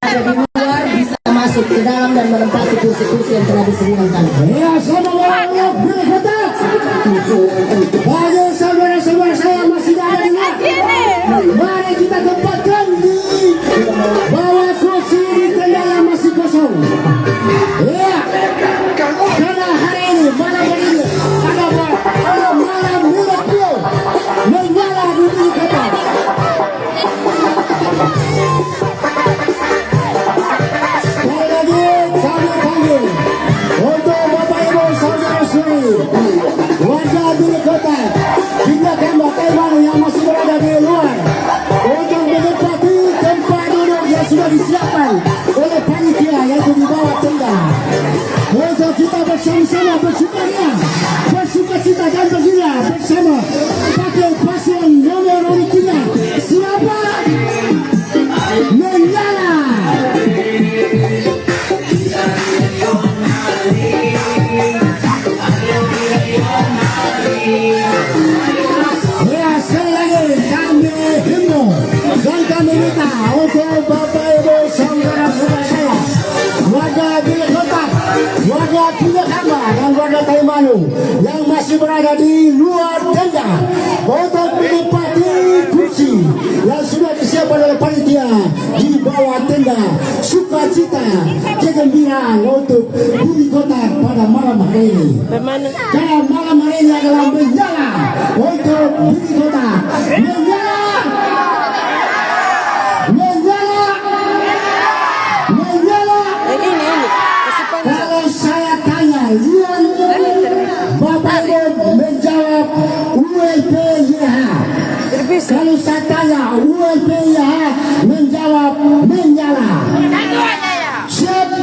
ada di luar bisa masuk ke dalam dan menempati kursi-kursi yang telah disediakan. Ya, sama-sama pilih kota. Bagi saudara-saudara saya yang masih ada di luar, mari kita tempatkan di bawah kursi di tenda yang masih kosong. Ya, karena hari ini malam ini ada malam miracle menyala di bumi kota. Sekali lagi kami panggil untuk Bapak Ibu saudara-saudari warga bumi kota di belakang Bapak Ibu yang masih berada di luar untuk menempati tempat duduk yang sudah disiapkan oleh panitia yaitu di bawah tenda. Untuk kita bersama-sama bersukaria, bersukacita dan bergembira bersama pakai paslon nomor 3. Siapa? Menyala. Ya, sekali lagi kami himbau dan kami minta untuk Bapak Ibu saudara-saudara saya, warga Bilik Kota, warga Tidak Hamba dan warga Taimanu yang masih berada di luar tenda untuk menempati kursi yang sudah disiapkan oleh panitia di bawah tenda. Sukacita, kegembiraan untuk Bilik Kota pada malam hari ini. Karena malam hari ini adalah menyala untuk Bilik Kota. Menyala, menyala, menyala. Kalau saya tanya, Bapak Ibu menjawab ULPYH. Kalau saya tanya ULPYH menjawab menyala. Siap?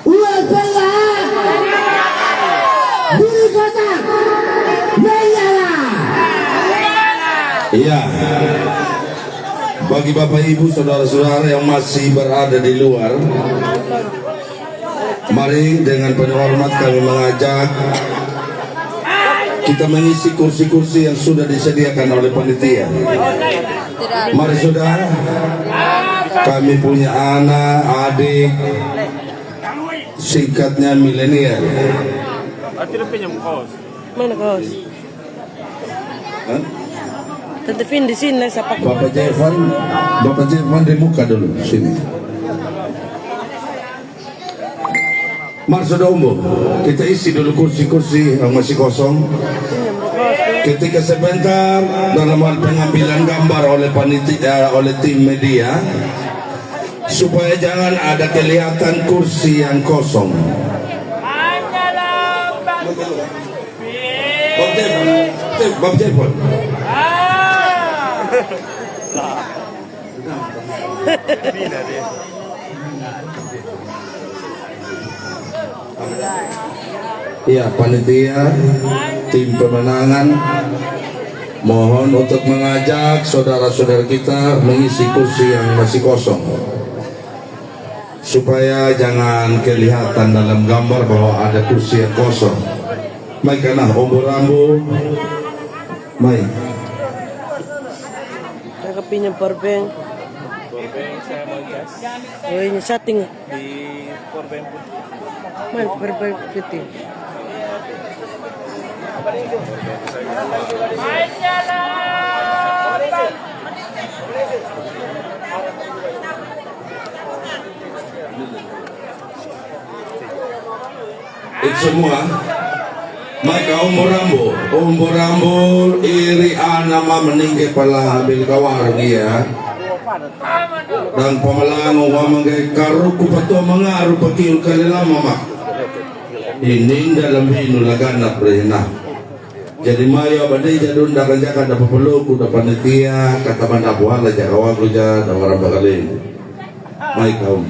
ULPYH Bilik Kota menyala. Iya. Bagi Bapak Ibu saudara-saudara yang masih berada di luar, mari dengan penuh hormat kami mengajak kita mengisi kursi-kursi yang sudah disediakan oleh panitia. Mari saudara, kami punya anak, adik, singkatnya milenial. Mana kaos? Hah? Tante Vin di sini siapa? Bapak Jevan di muka dulu sini. Mari saudara umum, kita isi dulu kursi-kursi yang masih kosong. Ketika sebentar dalam hal pengambilan gambar oleh panitia, oleh tim media, supaya jangan ada kelihatan kursi yang kosong. Bapak Jevan. Ya, panitia, tim pemenangan, mohon untuk mengajak saudara-saudara kita mengisi kursi yang masih kosong, supaya jangan kelihatan dalam gambar bahwa ada kursi yang kosong. Baik, karena ombor rambu, baik. Kakak pinjam powerbank. Saya mau gas Oh, ini setting. di korban putih. Mana powerbank putih? Itu semua. Maka umur rambo iri anama meninggi pala bil kawarung ya. Dan pamalango wa mangay karuku pato mangaru pakiul kalilama mak. Ini dalam hinu laganap rehna. Jadi mayo badai jadun dakan jaka dapat peluku dapat netia kata banda buhala jaka wagu ja dan warang bakalin. Mai kaum.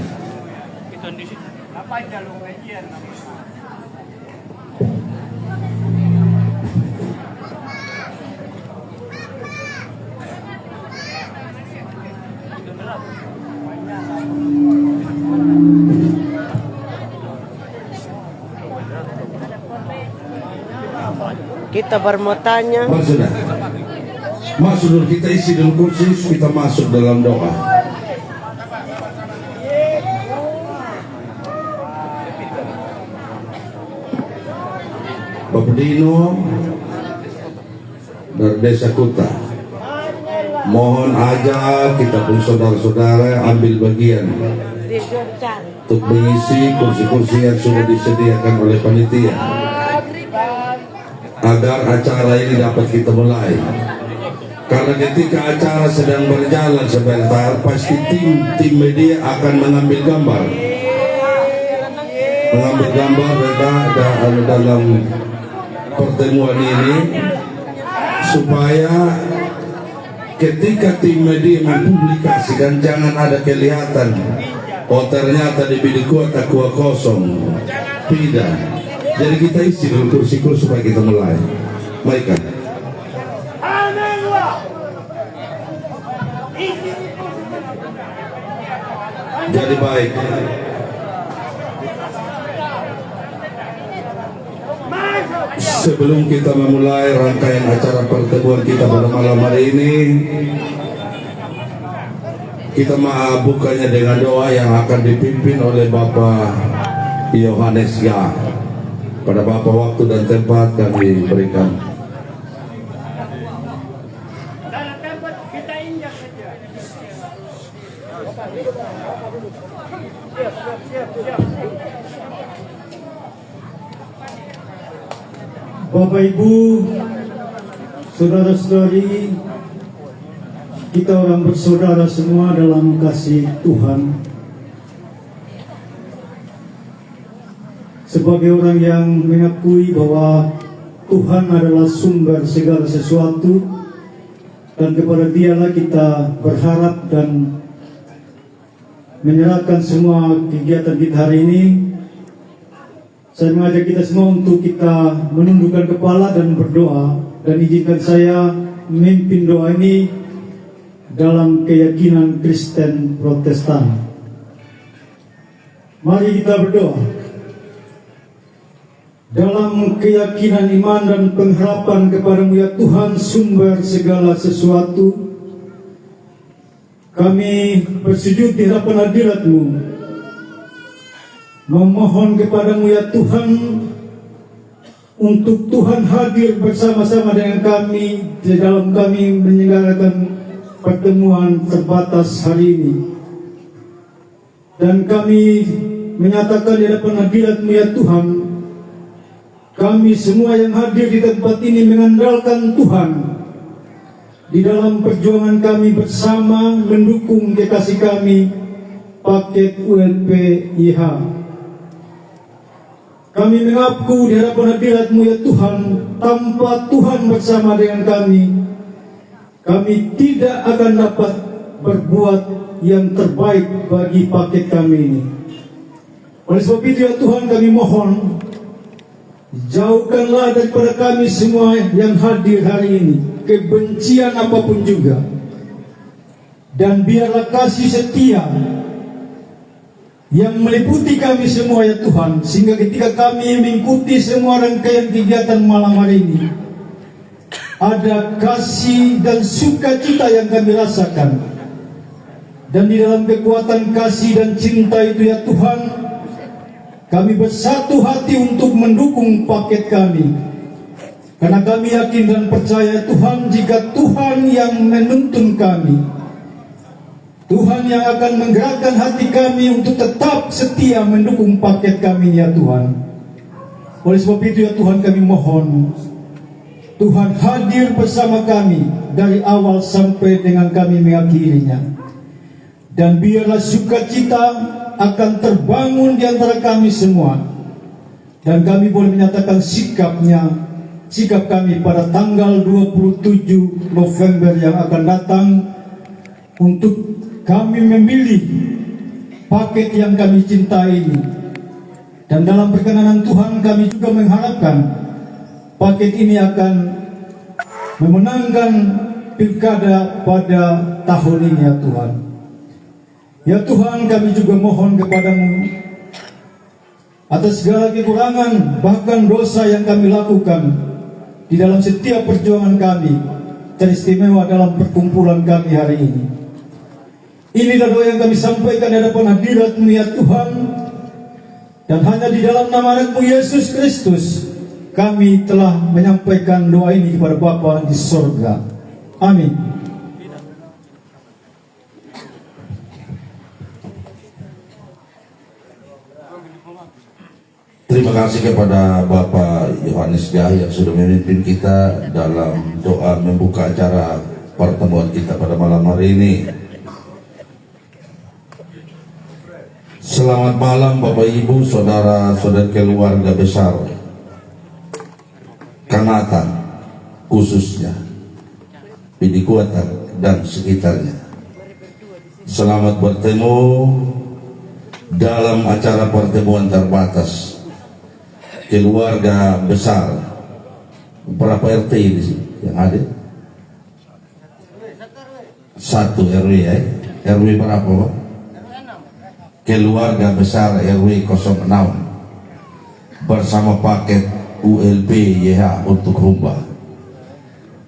Kita baru mau tanya. Sudah. Masuk dulu, kita isi dulu kursi, kita masuk dalam doa. Bapak Dino dari Desa Kuta, mohon aja kita pun saudara-saudara ambil bagian untuk mengisi kursi-kursi yang sudah disediakan oleh panitia agar acara ini dapat kita mulai. Karena ketika acara sedang berjalan sebentar, pasti tim media akan mengambil gambar mereka dalam pertemuan ini, supaya ketika tim media mempublikasikan jangan ada kelihatan oh ternyata di bilik kuota kosong, tidak. Jadi kita isi dulu kursi-kursi supaya kita mulai. Baik. Jadi baik. Sebelum kita memulai rangkaian acara pertemuan kita pada malam hari ini, kita bukanya dengan doa yang akan dipimpin oleh Bapak Yohanes Ga. Pada Bapak waktu dan tempat kami berikan. Bapak Ibu, saudara-saudari, kita orang bersaudara semua dalam kasih Tuhan. Sebagai orang yang mengakui bahwa Tuhan adalah sumber segala sesuatu, dan kepada Dialah kita berharap dan menyerahkan semua kegiatan kita hari ini. Saya mengajak kita semua untuk kita menundukkan kepala dan berdoa, dan izinkan saya memimpin doa ini dalam keyakinan Kristen Protestan. Mari kita berdoa. Dalam keyakinan iman dan pengharapan kepada-Mu ya Tuhan, sumber segala sesuatu, kami bersujud di hadapan hadirat-Mu, memohon kepada-Mu ya Tuhan untuk Tuhan hadir bersama-sama dengan kami di dalam kami menyelenggarakan pertemuan terbatas hari ini. Dan kami menyatakan di hadapan hadirat-Mu ya Tuhan, kami semua yang hadir di tempat ini mengandalkan Tuhan di dalam perjuangan kami bersama mendukung kekasih kami paket ULP IH. Kami mengaku di hadapan hadirat-Mu ya Tuhan, tanpa Tuhan bersama dengan kami tidak akan dapat berbuat yang terbaik bagi paket kami ini. Oleh sebab itu ya Tuhan, kami mohon, jauhkanlah daripada kami semua yang hadir hari ini kebencian apapun juga, dan biarlah kasih setia yang meliputi kami semua ya Tuhan, sehingga ketika kami mengikuti semua rangkaian kegiatan malam hari ini, ada kasih dan sukacita yang kami rasakan. Dan di dalam kekuatan kasih dan cinta itu ya Tuhan, kami bersatu hati untuk mendukung paket kami. Karena kami yakin dan percaya Tuhan, jika Tuhan yang menuntun kami, Tuhan yang akan menggerakkan hati kami untuk tetap setia mendukung paket kami ya Tuhan. Oleh sebab itu ya Tuhan, kami mohon Tuhan hadir bersama kami dari awal sampai dengan kami mengakhirinya. Dan biarlah sukacita akan terbangun di antara kami semua, dan kami boleh menyatakan sikap kami pada tanggal 27 November yang akan datang, untuk kami memilih paket yang kami cintai ini. Dan dalam perkenanan Tuhan, kami juga mengharapkan paket ini akan memenangkan pilkada pada tahun ini ya Tuhan. Ya Tuhan, kami juga mohon kepada-Mu atas segala kekurangan bahkan dosa yang kami lakukan di dalam setiap perjuangan kami. teristimewa dalam perkumpulan kami hari ini. Inilah doa yang kami sampaikan di hadapan hadirat-Mu ya Tuhan, dan hanya di dalam nama Anak-Mu Yesus Kristus kami telah menyampaikan doa ini kepada Bapa di sorga. Amin. Terima kasih kepada Bapak Yohanes Jahi yang sudah memimpin kita dalam doa membuka acara pertemuan kita pada malam hari ini. Selamat malam Bapak Ibu, saudara-saudara keluarga besar Kanatan, khususnya Pidikuatan dan sekitarnya. Selamat bertemu dalam acara pertemuan terbatas keluarga besar. Berapa RT di sini yang ada? 1 RW ya. RW berapa Pak? Keluarga besar RW 06 bersama paket ULP YH untuk Humba.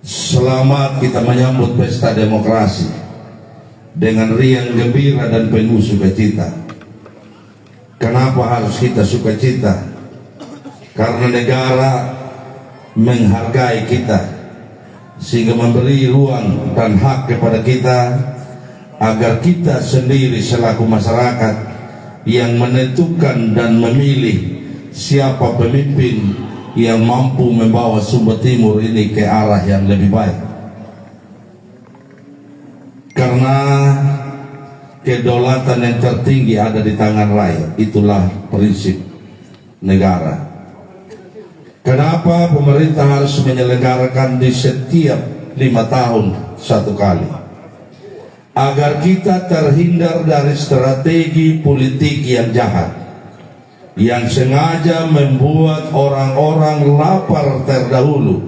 Selamat kita menyambut pesta demokrasi dengan riang gembira dan penuh sukacita. Kenapa harus kita sukacita? Karena negara menghargai kita sehingga memberi ruang dan hak kepada kita agar kita sendiri selaku masyarakat yang menentukan dan memilih siapa pemimpin yang mampu membawa Sumba Timur ini ke arah yang lebih baik. Karena kedaulatan yang tertinggi ada di tangan rakyat, itulah prinsip negara. Kenapa pemerintah harus menyelenggarakan di setiap 5 tahun 1 kali? Agar kita terhindar dari strategi politik yang jahat, yang sengaja membuat orang-orang lapar terdahulu,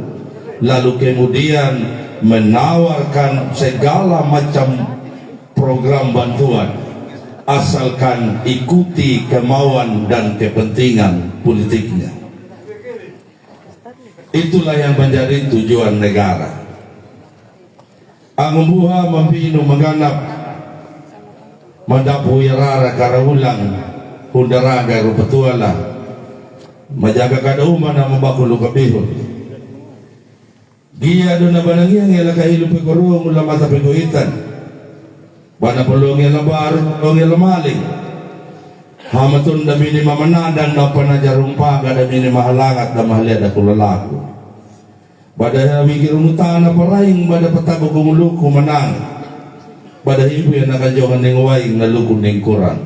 lalu kemudian menawarkan segala macam program bantuan, asalkan ikuti kemauan dan kepentingan politiknya. Itulah yang menjadi tujuan negara. Angumbuha mempinu mengganap mendapu yarara karaulang hundaraga rupetuala majaga kadauma na mabakulu kabihon. Gia do na banangiang yala kahilu pegorong ula mata pegoitan. Bana polong yala baru polong yala maling. Hamatun da mini mamanadang na panajarumpa da mini mahalangat da mahaliada kulalaku. Bada mikirumutan na paraing bada patago kumuluku manang. Bada ibu yang nakajohan ng waing na lukun ng kurang.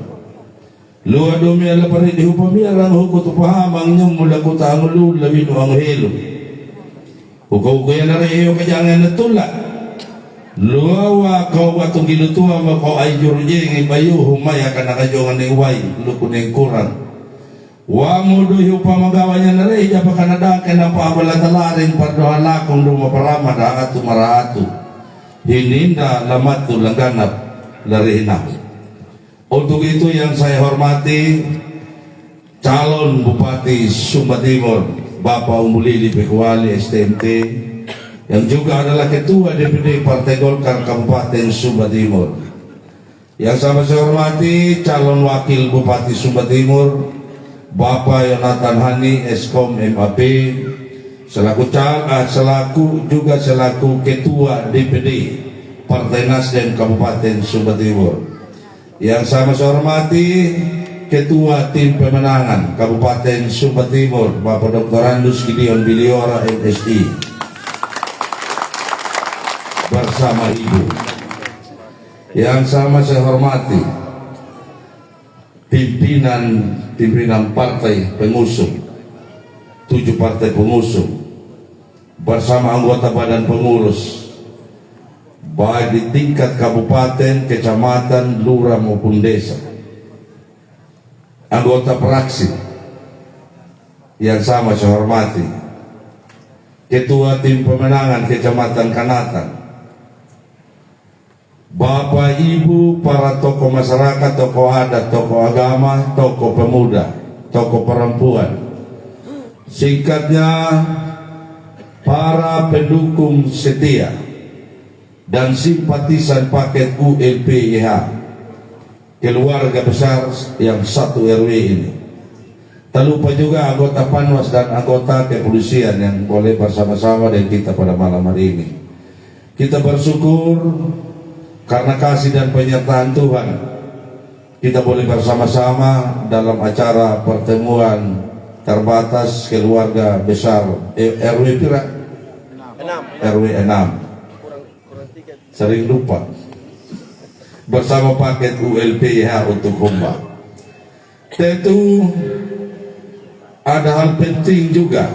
Luwa domi ala pari di hupamirang hukot upahamang nyong mula kuta ang ulul labino ang helo. Hukaw kuya na reyo kajangan na tula. Luwa kau watong gilutua mako ay jurujeng ibayu humaya ka nakajohan ng waing lukun ng kurang. Wa mo doy upamagawa niya na reyo pa kanadake na paabalatalaring pardohalakong dumaparama da at tumaratu. Hininda lamat tulangganap larina. Untuk itu yang saya hormati calon Bupati Sumba Timur Bapak Umulili Pekuali STMT yang juga adalah Ketua DPD Partai Golkar Kabupaten Sumba Timur. Yang sama saya hormati calon Wakil Bupati Sumba Timur Bapak Yonatan Hani Eskom MAP selaku Ketua DPD Partai Nasdem Kabupaten Sumba Timur. Yang sama saya hormati Ketua Tim Pemenangan Kabupaten Sumba Timur Bapak Dr. Andus Gideon Biliora MSI bersama Ibu. Yang sama saya hormati pimpinan partai pengusung 7 partai pengusung bersama anggota badan pengurus baik di tingkat kabupaten, kecamatan, lurah maupun desa. Anggota praksi yang sama saya hormati Ketua Tim Pemenangan Kecamatan Kanatan, Bapak Ibu para tokoh masyarakat, tokoh adat, tokoh agama, tokoh pemuda, tokoh perempuan, singkatnya para pendukung setia dan simpatisan paket ULPYH, keluarga besar yang satu RW ini. Tak lupa juga anggota Panwas dan anggota kepolisian yang boleh bersama-sama dengan kita pada malam hari ini. Kita bersyukur karena kasih dan penyertaan Tuhan, kita boleh bersama-sama dalam acara pertemuan terbatas keluarga besar RW pira? 6. RW 6. Sering lupa. Bersama paket ULPYH untuk Humba. Tentu ada hal penting juga,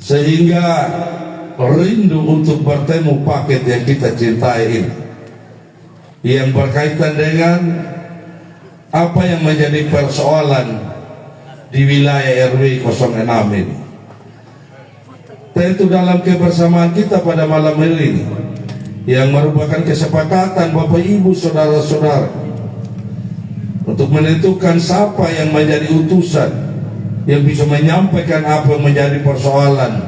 sehingga rindu untuk bertemu paket yang kita cintai ini, yang berkaitan dengan apa yang menjadi persoalan di wilayah RW 06 ini. Tentu dalam kebersamaan kita pada malam hari ini, yang merupakan kesepakatan Bapak Ibu Saudara-saudara untuk menentukan siapa yang menjadi utusan yang bisa menyampaikan apa yang menjadi persoalan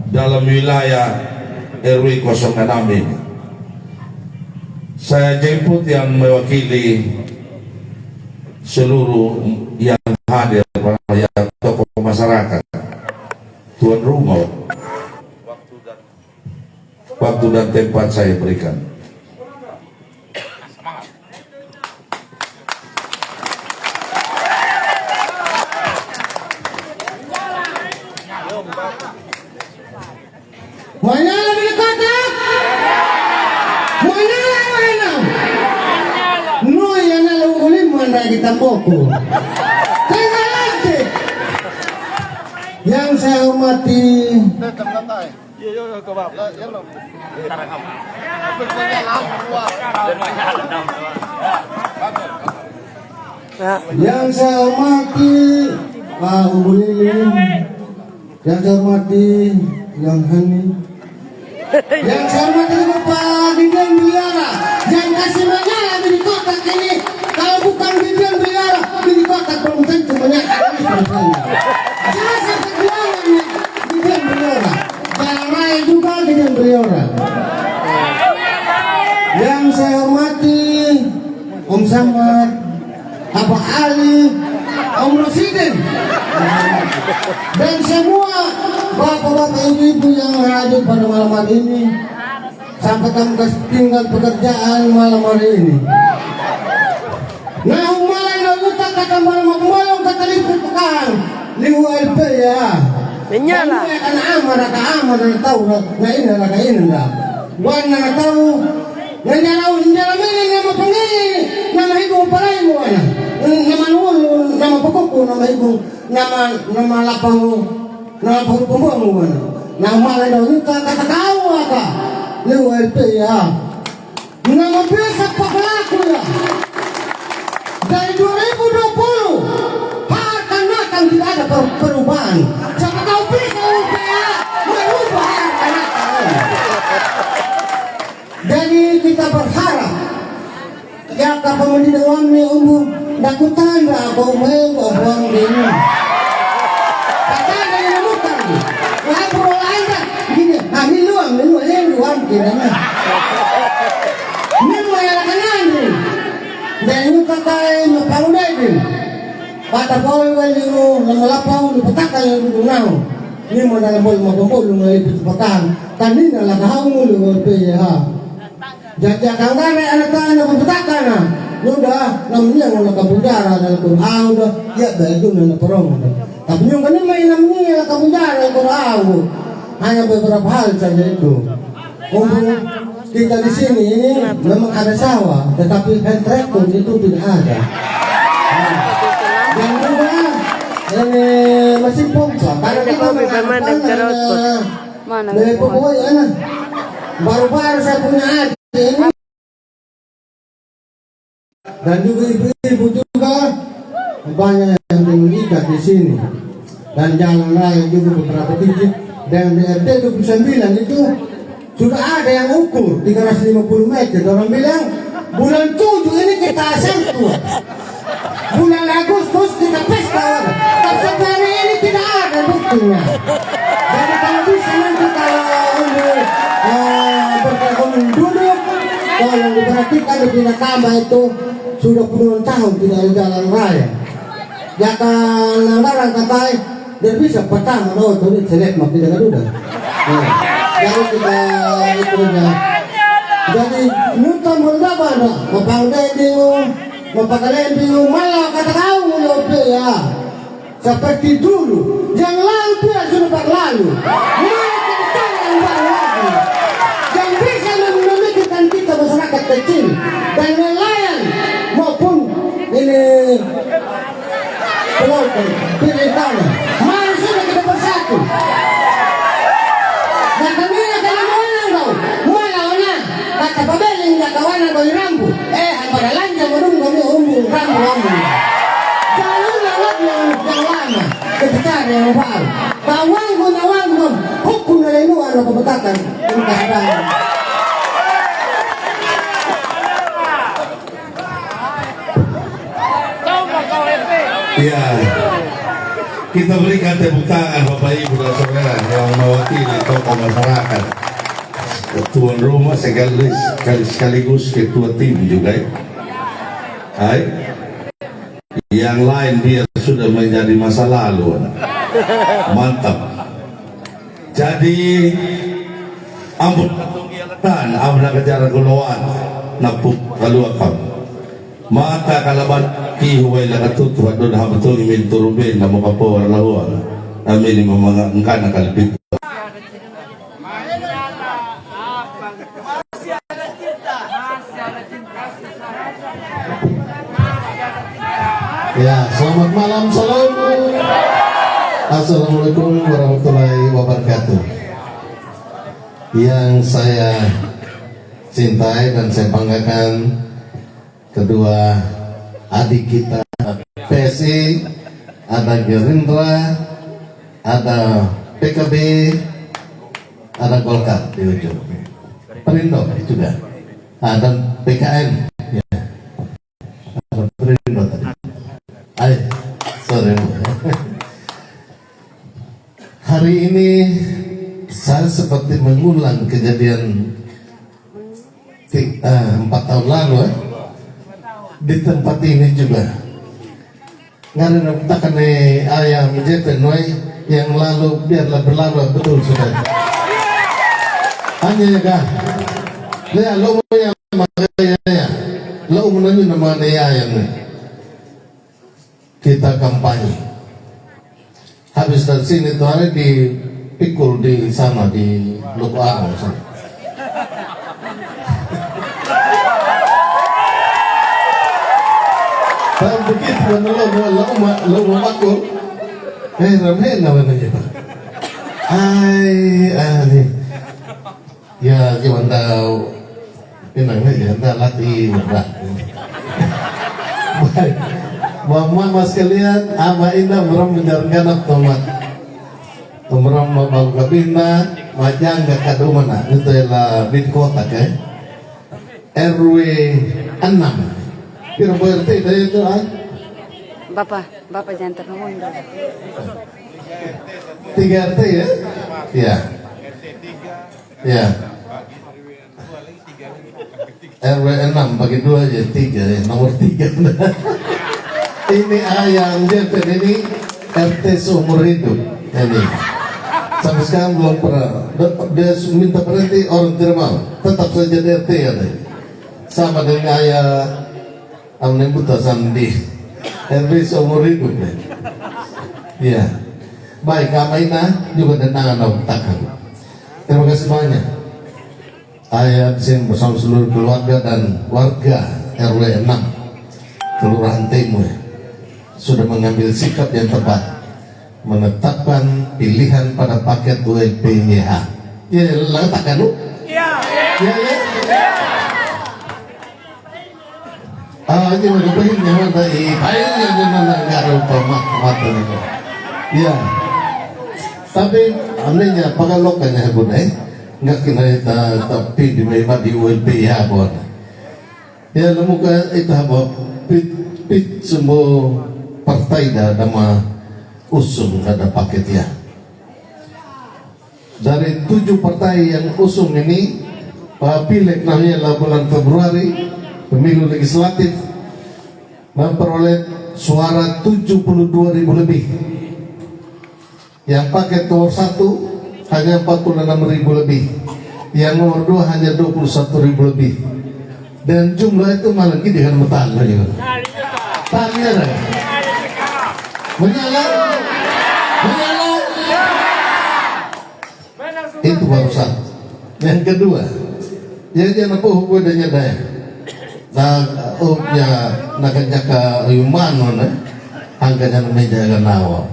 dalam wilayah RW 06 ini. Saya jemput yang mewakili seluruh yang hadir, yang tokoh masyarakat, tuan rumah. Waktu dan tempat saya berikan. Mana di kota? Mana mana? No yang nalunggulim mana kita boko. Tinggal lagi. Yang saya hormati. Yang saya hormati Pak Unggulim, yang saya hormati Yang Hani, yang saya hormati Bapak Didian Biliara, yang kasih menyala di kotak ini. Kalau bukan Didian Biliara di kotak belum tentu menyala. Saya sampai bilangnya Didian Biliara, Jalan Raya juga Didian Biliara. Yang saya hormati Om Samad, Abah Ali, Om Rosidin, dan semua bapak-bapak ibu-ibu yang hadir pada malam hari ini, sampai kamu tinggal pekerjaan malam hari ini. Nah, umalan na utak kata malam kumayong katalipin pekan liu LP ya. Menyala. Kan amar na tahu na ina na kainin na. Wan na tahu na jaraw ini nama pangini nama ibu paray mo ana. Nama nuul nama pokok nama ibu nama lapang pembuang mo ana. Na umalan na utak kata kau apa liu LP ya. Nama biasa pelaku ya. Dari 2020 akan tidak ada perubahan. Siapa tahu bisa UPA merubah akan. Jadi kita berharap ya pemerintah kami umum dakutan apa umum buang ini. Kata ada yang mutan. Wah perolahan gini. Ini luang gini. Ini mau yang kanan nih. Dan itu katai makaudai pada kau yang melapau di petaka yang dunau ini mau dalam bol mulai pekan tadi dalam kau mulai PH jadi kau kan anak tanah petaka na udah namanya mau kabudara dalam Quran udah ya itu nana perong tapi yang kan main namanya kabudara Quran hanya beberapa hal saja itu. Kita di sini ini memang ada sawah, tetapi hand tractor itu tidak ada. Yang juga ini mesin pompa. Karena kita Mana? dari pokoknya baru-baru saya punya adik ini. Dan juga ibu-ibu juga banyak yang mengikat di sini. Dan jalan raya juga beberapa titik. Dan di RT 29 itu sudah ada yang ukur 350 meter. Orang bilang bulan 7 ini kita sentuh, bulan Agustus kita pesta. Tapi sampai hari ini tidak ada buktinya. Jadi kalau bisa nanti kalau ketika di Pinakama itu sudah puluhan tahun tidak ada jalan raya. Jangan larang katai dan bisa pertama no itu selek mak tidak ada. Jadi kita itunya. Jadi muta mengapa ada, mapangdai bingung, mapakalen bingung malah kata kau lope ya. Seperti dulu, yang lalu dia sudah berlalu. Malah kita yang berlalu. Yang bisa memikirkan kita masyarakat kecil dan nelayan maupun ini pelautan, pilih tanah. Malah sudah kita bersatu. Dan kami akan menang kau, malah kata pabeling kata wana kau rambu. Pada lanjut menunggu kami rambu. Jangan lewat yang lama, ketika yang baru. Tawang hukum dari luar apa betakan keadaan. Ya, kita berikan tepuk tangan Bapak Ibu dan Saudara yang mewakili tokoh masyarakat, tuan rumah sekaligus ketua tim juga. Hai. Yang lain dia sudah menjadi masa lalu. Mantap. Jadi ampun kan amna kejar gulauan napuk kaluakam. Mata kalaban ki huway la katutu adon habetul min turubin na makapo lahuan. Amin mamangkan nakalpit. Ya, selamat malam, salam. Assalamualaikum warahmatullahi wabarakatuh. Yang saya cintai dan saya banggakan kedua adik kita PSI, ada Gerindra, ada PKB, ada Golkar di ujung, Perindo juga, ada PKN, ya. Ada Perindo tadi. Sorry. Hari ini saya seperti mengulang kejadian 4 tahun lalu di tempat ini juga. Nggak ada ayam jepen yang lalu biarlah berlalu betul sudah. Hanya ya kah? Lihat lo yang makanya lo menunjuk nama ayam nih. Kita kampanye. Habis dari sini tuh hari dipikul di sana di Loko Agung sana. Dan begitu lo mau makul, ramai namanya pak. Ya jangan tahu, pinangnya jangan tahu latih berat. Mama sekalian, ama indah meram menjalankan otomat. Meram mau kabina, majang gak kado mana? Itu adalah bin kota kan? RW 6. Kira RT dari itu Bapak jangan terlalu dong. 3 RT ya? Iya. Ya. RW 6 bagi 2 aja 3 ya, nomor 3. Ini ayam jepen ini RT seumur hidup ini sampai sekarang belum pernah dia minta berhenti orang tidak mau tetap saja RT ya sama dengan ayah Amne Buta Sandi RT seumur hidup ya. Baik Kamaina juga dendangan dong takkan. Terima kasih banyak ayah disini bersama seluruh keluarga dan warga RW 6 Kelurahan Timur sudah mengambil sikap yang tepat menetapkan pilihan pada paket ULPYH. Ya, letakkan lu? Iya. Ini mau dipahin nyaman tadi. Paling yang mana nggak rupa mata itu. Ya. Tapi anehnya pagalokannya bunai nggak kena tapi di mana di ULPYH bon. Ya, lemuka itu apa? Pit semua partai dah nama usung ada paketnya. Dari 7 partai yang usung ini, pileg namanya bulan Februari pemilu legislatif memperoleh suara 72.000 lebih. Yang paket nomor 1 hanya 46.000 lebih. Yang nomor 2 hanya 21.000 lebih. Dan jumlah itu malah gini dengan metal lagi. Tanya dah. Menyala. Menyala. Itu baru satu. Yang kedua, jadi apa hubungannya daya? Ya nakajaka yumanon angkanya meja nawa.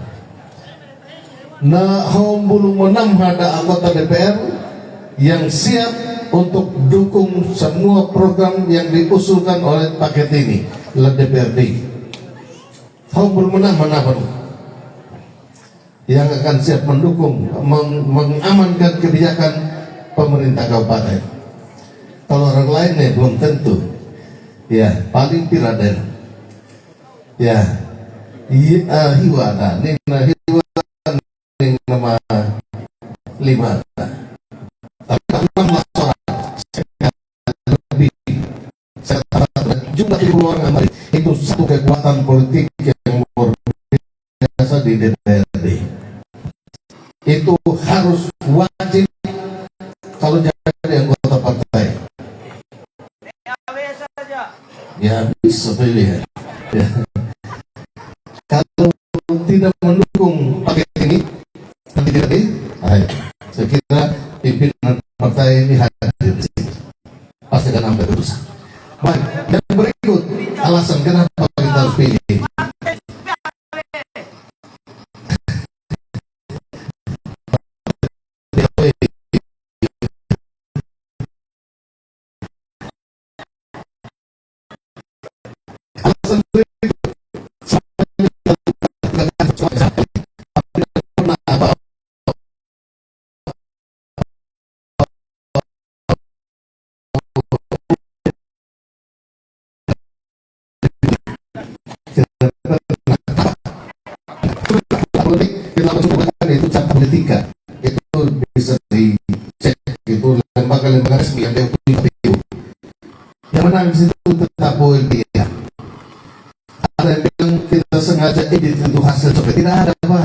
Na belum menang ada anggota DPR yang siap untuk dukung semua program yang diusulkan oleh paket ini oleh DPRD. Belum menang mana yang akan siap mendukung mengamankan kebijakan pemerintah kabupaten. Kalau orang lainnya belum tentu. Ya, paling piraden. Ya, hiwa ada. Ini hiwa ini nama 5. Tapi 16 orang lebih. Saya jumlah orang itu satu kekuatan politik yang luar biasa di DPRD. Itu harus wajib kalau jadi anggota partai. Ya bisa pilih ya. Kalau tidak mendukung paket ini nanti jadi saya kira pimpinan partai ini hadir di sini pasti akan ambil keputusan. Baik, yang berikut alasan kenapa kita harus pilih. Kita masukkan itu cap politika itu bisa dicek, itu lembaga-lembaga resmi yang diakui KPU. Yang menang di situ tetap boleh dia. Ada yang bilang kita sengaja edit untuk hasil survei, tidak ada apa.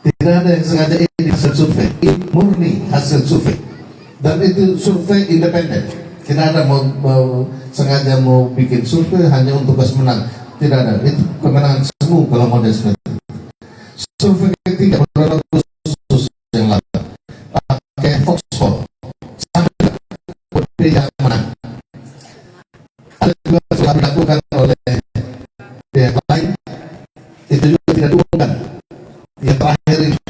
Tidak ada yang sengaja edit hasil survei, ini murni hasil survei dan itu survei independen. Tidak ada mau sengaja mau bikin survei hanya untuk kemenang. Tidak ada, itu kemenangan semua kalau model seperti itu. Survei ketiga pada khusus yang lain pakai Foxpol sampai berbeda menang. Ada juga sudah dilakukan oleh pihak lain, itu juga tidak diumumkan. Yang terakhir ini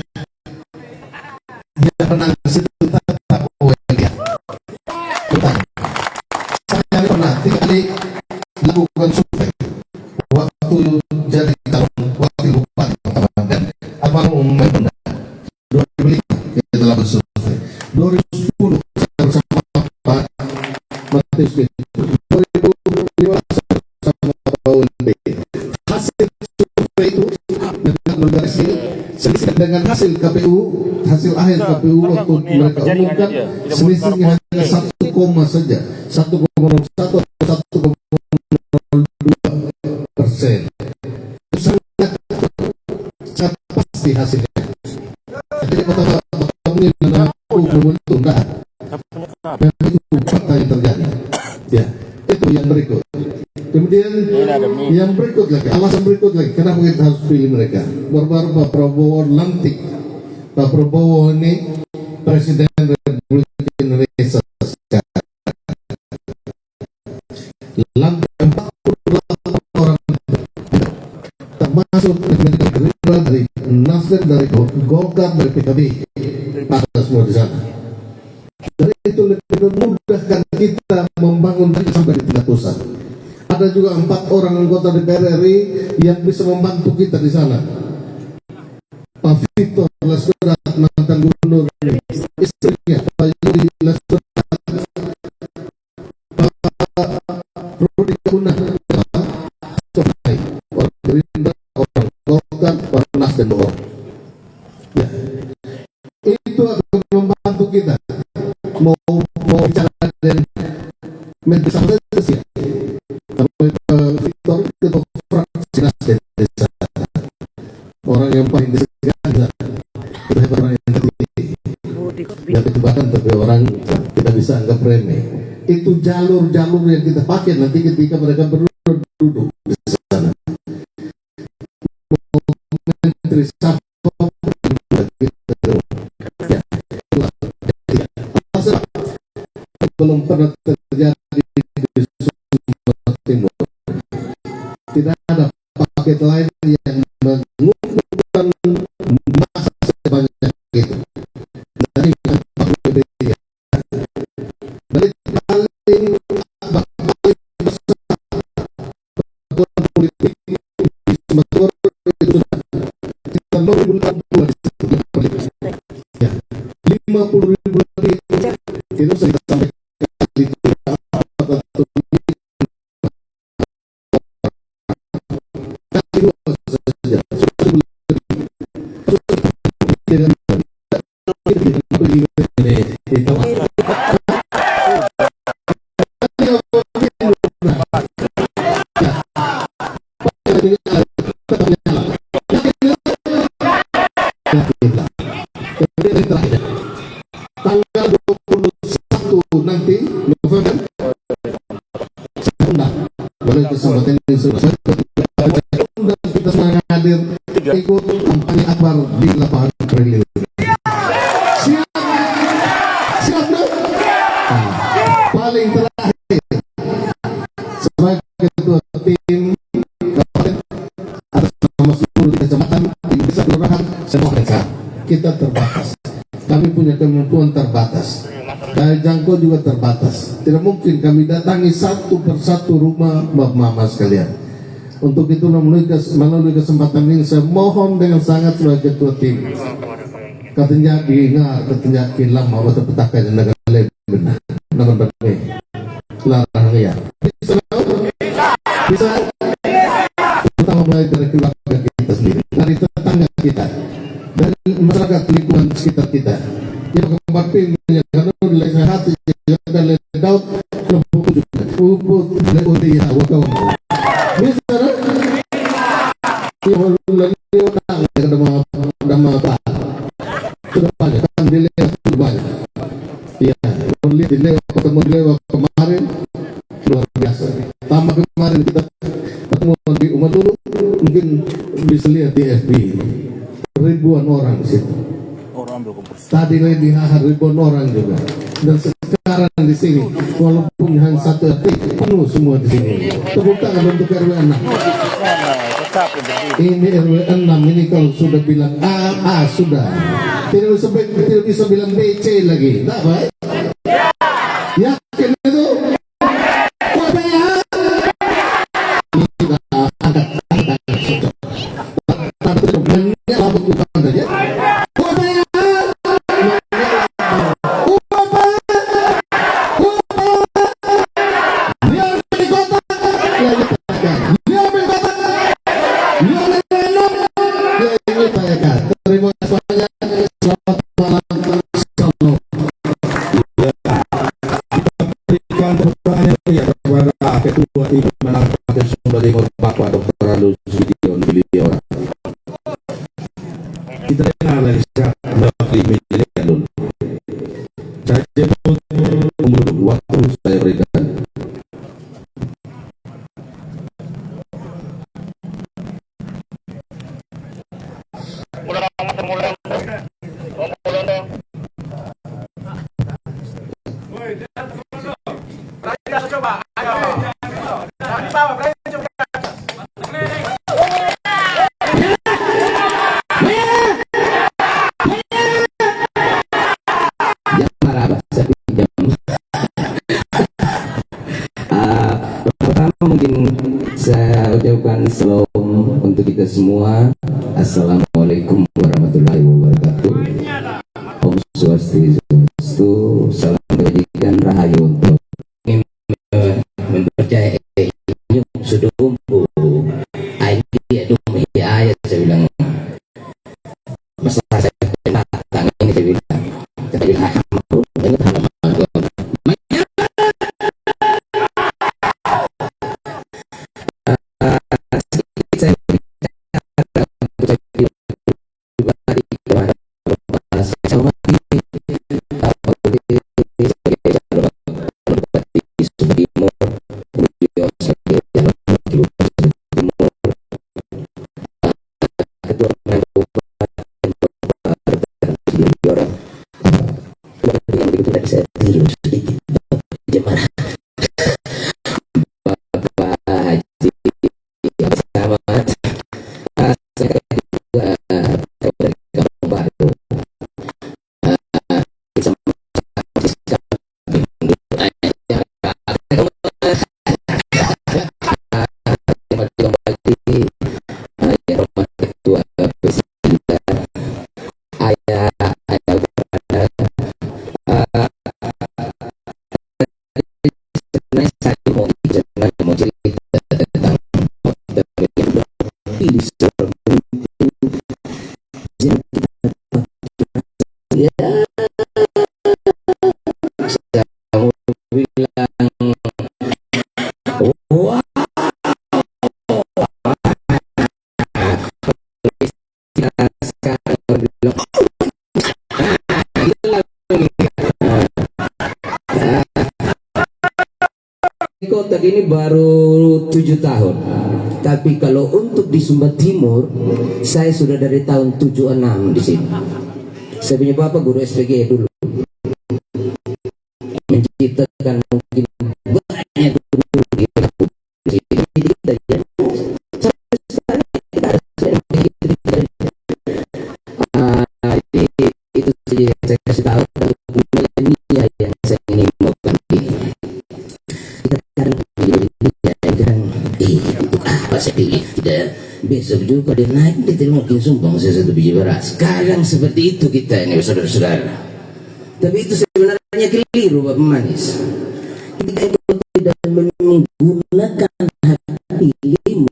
dia menang situ tetap dia. Saya pernah 3 kali lakukan survei waktu jadi calon wakil bupati dan abang memang 2005 kita lakukan survei. 2010 saya bersama Pak Matius B. 2015 bersama Pak Paul B. Hasil survei itu dengan organisasi selisih dengan hasil KPU, hasil akhir KPU waktu mereka umumkan selisihnya hanya 1, saja 1,01 atau 1,02%. Sangat pasti hasilnya. Jadi kata ini dengan belum itu enggak. Dan itu fakta yang terjadi. Ya, itu yang berikut. Kemudian yang berikut lagi, alasan berikut lagi, kenapa kita harus pilih mereka? Baru-baru Pak Prabowo lantik. Pak Prabowo ini Presiden Republik Indonesia sekarang. Lantik 48 orang termasuk Gerindra, dari Nasdem, dari Golkar, dari PKB, ada semua di sana. Dari itu lebih memudahkan kita membangun sampai di tingkat pusat. Ada juga 4 orang anggota DPR RI yang bisa membantu kita di sana. Pak Victor Laswedat, mantan gubernur, istrinya Pak Yudi Laswedat, Pak Rudi Kuna, orang Gerindra, orang Golkar, orang Nasdem, orang. Ya. Itu akan membantu kita mau bicara dan menteri sama saja sih. Victor ketua fraksi Nasdem di sana. Orang yang paling disegani, orang yang tertinggi. Yang itu bahkan tapi orang kita bisa anggap remeh. Itu jalur-jalur yang kita pakai nanti ketika mereka duduk di sana. Menteri belum pernah terjadi di Sumatera Timur. Tidak ada paket lain yang mengumpulkan masa sebanyak itu. Dari paling besar politik di Sumatera itu kita 2022 ya 50.000 lebih itu saya sampaikan. Tanggal 21 nanti November saya undang boleh kesempatan ini selesai undang kita semua hadir ikut kampanye akbar di lapangan Triliun. Siap paling terakhir sebagai ketua tim atas nama seluruh kecamatan di desa kelurahan semua kita terbatas. Kami punya kemampuan terbatas. Daya jangkau juga terbatas. Tidak mungkin kami datangi satu persatu rumah mama sekalian. Untuk itu melalui kesempatan ini saya mohon dengan sangat sebagai ketua tim. Katanya ingat, katanya lama waktu petakan yang negara benar. Nama benar. Larang ya. Bisa. Kita mulai dari keluarga kita sendiri, dari tetangga kita, dari masyarakat lingkungan sekitar kita. Yang keempat yang karena nilai sehat yang ada daud lebuk juga ubud lebih ya wakawam. Misalnya, yang lalu ada apa? Sudah banyak kan dilihat sudah banyak. Iya, dilihat ketemu dilihat kemarin luar biasa. Tambah kemarin kita ketemu di umat dulu mungkin bisa lihat di FB ribuan orang di situ. Tadi di Hahar ribuan orang juga. Dan sekarang di sini walaupun hanya satu RT penuh semua di sini. Tepuk tangan untuk RW 6. Ini RW 6 ini kalau sudah bilang A sudah. Tidak bisa bilang B C lagi. Tidak baik. Yakin itu? Apa ya? Terima kasih banyak. Selamat malam. Berikan pertanyaan ya kepada ketua tim menangkap Sumber Timur Bapak Dr. Alus Gideon Biliora. Kita dengar dari Bakri Miliar dulu. Saya jemput umur waktu saya berikan. Mungkin saya ucapkan salam untuk kita semua. Assalamualaikum warahmatullahi wabarakatuh. Om Swastiastu, salam kebajikan rahayu untuk mempercayai sudah umpu. Dia dumi ayat saya bilang masalah saya datang ini saya bilang bisa tiru sedikit jemaah Bapak Haji Samad. Saya juga dari Kampung Baru. Kota ini baru 7 tahun, tapi kalau untuk di Sumba Timur saya sudah dari tahun 76 di sini. Saya punya bapak guru SPG dulu, menciptakan mungkin banyak guru di kita ya. Itu saja yang saya kasih tahu milenial yang saya ingin bawakan ini. Saya pilih tidak besok juga dia naik dia mungkin sumbang saya 1 biji beras. Sekarang seperti itu kita ini saudara-saudara, tapi itu sebenarnya keliru Bapak Manis. Kita tidak menggunakan hak pilihmu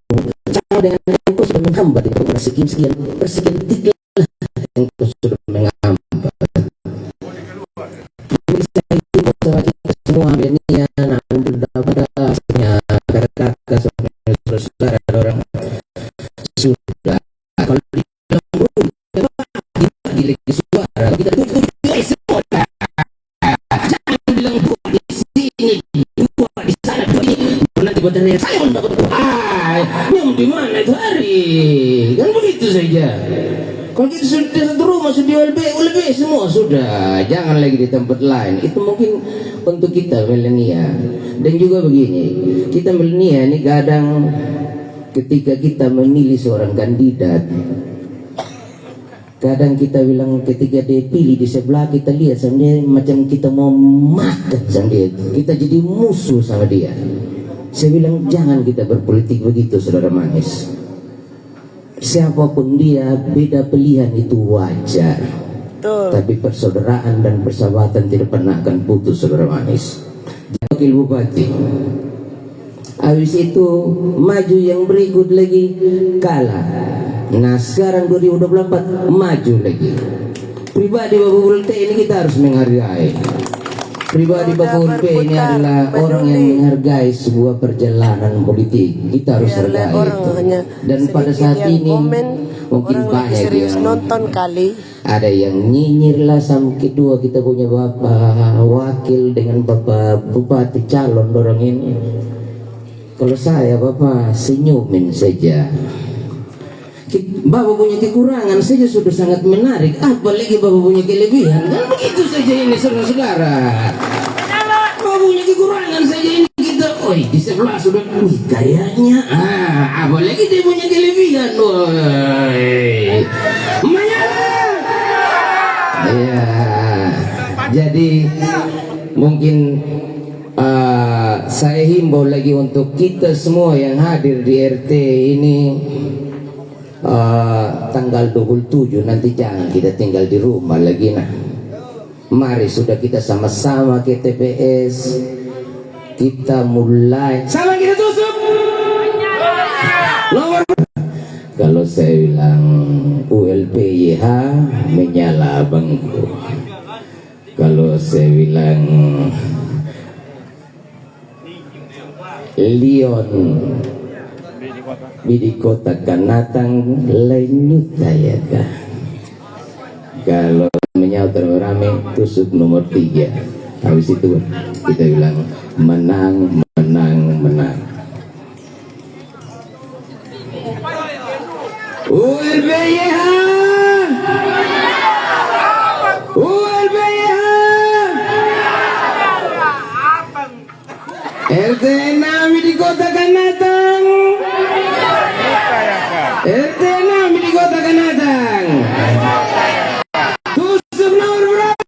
sama dengan yang kau sudah menghambat di sekian persekian yang kau sudah menghambat. Semua ini namun pada kakak saudara orang sudah kalau di lagi suara kita semua jangan bilang di sini di sana nanti baterainya saya mendapat yang di mana itu hari kan begitu saja. Kalau kita sudah satu rumah sudah LB semua sudah, jangan lagi di tempat lain. Itu mungkin untuk kita milenial. Dan juga begini, kita milenial ini kadang ketika kita memilih seorang kandidat, kadang kita bilang ketika dia pilih di sebelah kita lihat sama dia macam kita mau makan sama dia, kita jadi musuh sama dia. Saya bilang jangan kita berpolitik begitu saudara manis. Siapapun dia, beda pilihan itu wajar. Tapi persaudaraan dan persahabatan tidak pernah akan putus saudara manis. Wakil Bupati, habis itu maju yang berikut lagi kalah. Nah sekarang 2024 maju lagi. Pribadi Bapak Ulte ini kita harus menghargai. Pribadi Bapak Ulte ini adalah orang yang menghargai sebuah perjalanan politik. Kita harus hargai itu. Dan pada saat ini mungkin banyak yang nonton kali. Ada yang nyinyir lah sama kedua kita punya Bapak Wakil dengan Bapak Bupati calon orang ini. Kalau saya Bapak senyumin saja. Bapak punya kekurangan saja sudah sangat menarik, apalagi Bapak punya kelebihan. Kan begitu saja ini saudara-saudara. Bapak punya kekurangan saja ini kita, di sebelah sudah, kayaknya, apalagi dia punya kelebihan, menyala. Ya, jadi mungkin saya himbau lagi untuk kita semua yang hadir di RT ini. Tanggal 27 nanti jangan kita tinggal di rumah lagi mari sudah kita sama-sama ke TPS, kita mulai sama kita tusuk nomor. Kalau saya bilang ULPYH menyala bangku, kalau saya bilang Leon Bidi kota kanatang lenyuta ya kah. Kalau menyaut rame tusuk nomor 3. Habis itu kita bilang menang. ULBYH RT 6 di Kota Kanatang. RT 6 di Kota Kanatang. Tusuk nomor berapa?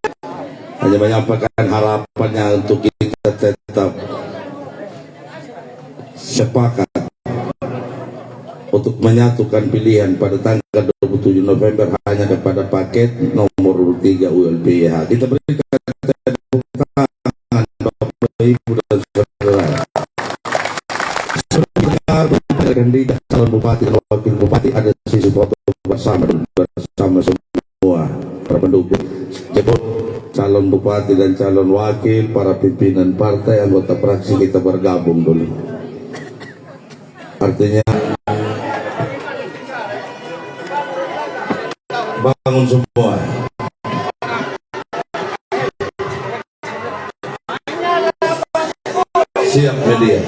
Hanya menyampaikan harapannya untuk kita tetap sepakat untuk menyatukan pilihan pada tanggal 27 November hanya kepada paket nomor 3 ULPH. Kita berikan tepuk tangan Bapak Ibu dan Saudara. Sebentar kandidat calon bupati dan wakil bupati ada sisi foto bersama semua para pendukung. Jemput calon bupati dan calon wakil, para pimpinan partai, anggota fraksi kita bergabung dulu. Artinya bangun semua. Siap media.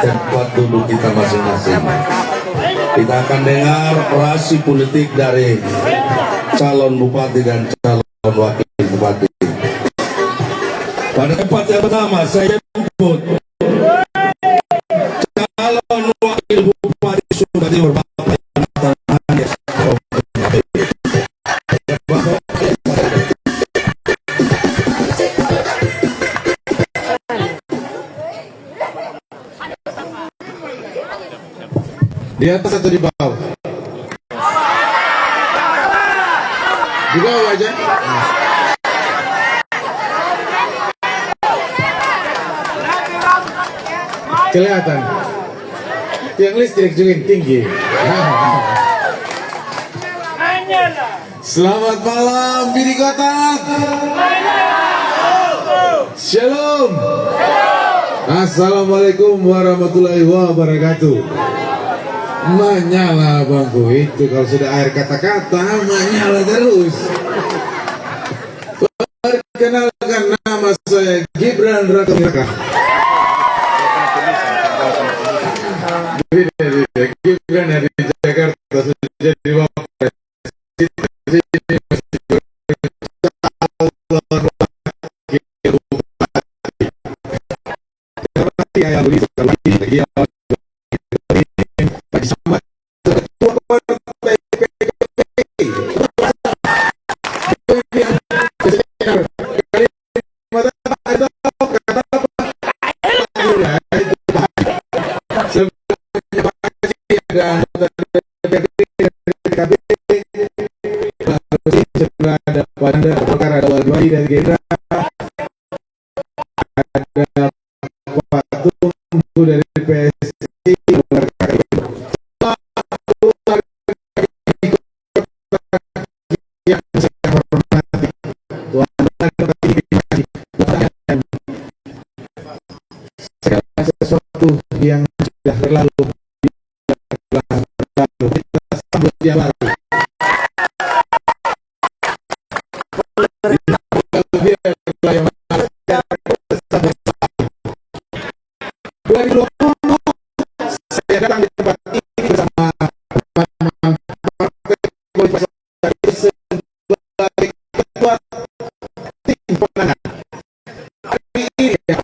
Tempat duduk kita masing-masing. Kita akan dengar orasi politik dari calon bupati dan calon wakil bupati. Pada tempat yang pertama saya jemput calon wakil bupati Sumba Timur Bapak Anies. Di atas atau di bawah? Di bawah aja. Kelihatan. Tiang listrik juga tinggi. Selamat malam Bidi Kota. Shalom. Assalamualaikum warahmatullahi wabarakatuh. Menyala bangku itu kalau sudah air kata-kata menyala terus. Perkenalkan nama saya Gibran Raka. Gibran dari Jakarta sudah jadi wapres. Ada pada perkara dari Gerindra, ada Pak Tunggu dari PSI, yang saya hormati, segala sesuatu yang sudah berlalu, kita sambut dia baru. Saya datang di tempat ini bersama teman-teman partai politik sebagai ketua tim pemenangan. Hari ini yang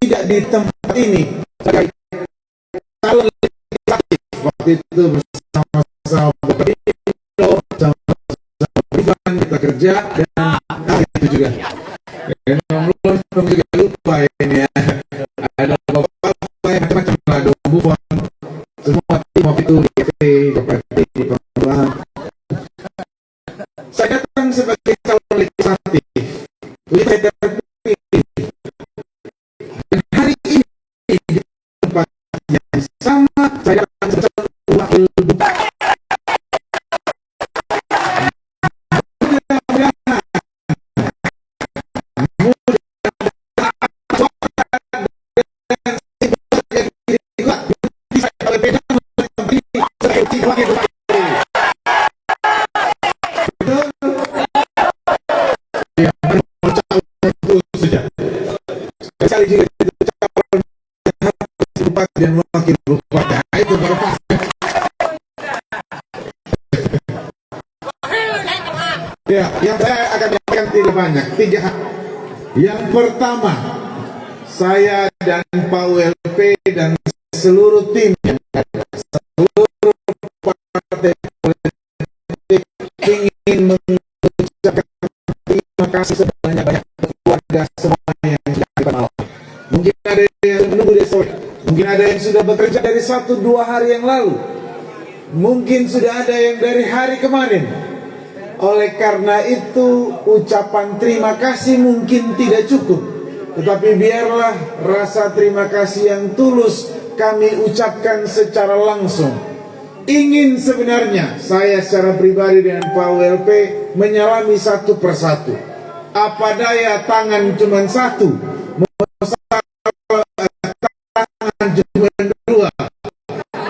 tidak di tempat ini sebagai calon legislatif waktu itu bersama-sama bersama Rifan kita kerja dan itu juga. Dan belum juga lupa ini ya. Ada bapak-bapak yang macam-macam lah, ada Buffon, semua tim waktu itu di pemerintahan. Saya datang sebagai calon legislatif, saya terpilih. Dan hari ini di tempat yang sama saya datang sebagai wakil bupati. Dan wakil bupati itu baru pas. Ya, yang saya akan nyampaikan tidak banyak, 3 hal. Yang pertama, saya dan Pak ULP dan seluruh tim yang ada, seluruh partai politik ingin mengucapkan terima kasih sebanyak-banyak keluarga semuanya yang sudah kita malam. Mungkin ada yang menunggu di sore. Mungkin ada yang sudah bekerja dari 1-2 hari yang lalu. Mungkin sudah ada yang dari hari kemarin. Oleh karena itu, ucapan terima kasih mungkin tidak cukup. Tetapi biarlah rasa terima kasih yang tulus kami ucapkan secara langsung. Ingin sebenarnya saya secara pribadi dengan Pak WLP menyalami satu persatu. Apa daya tangan cuma satu, tangan cuma dua,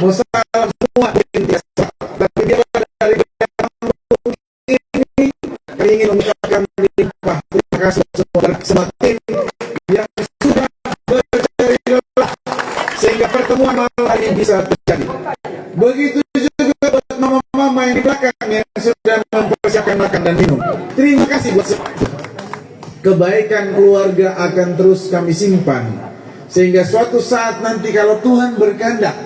mau salah semua biasa. Tapi dia dari ini kami ingin mengucapkan terima kasih semua tim yang sudah berjari lelah sehingga pertemuan malam hari bisa terjadi. Begitu juga buat mama-mama yang di belakang yang sudah mempersiapkan makan dan minum. Terima kasih buat kebaikan keluarga akan terus kami simpan sehingga suatu saat nanti kalau Tuhan berkehendak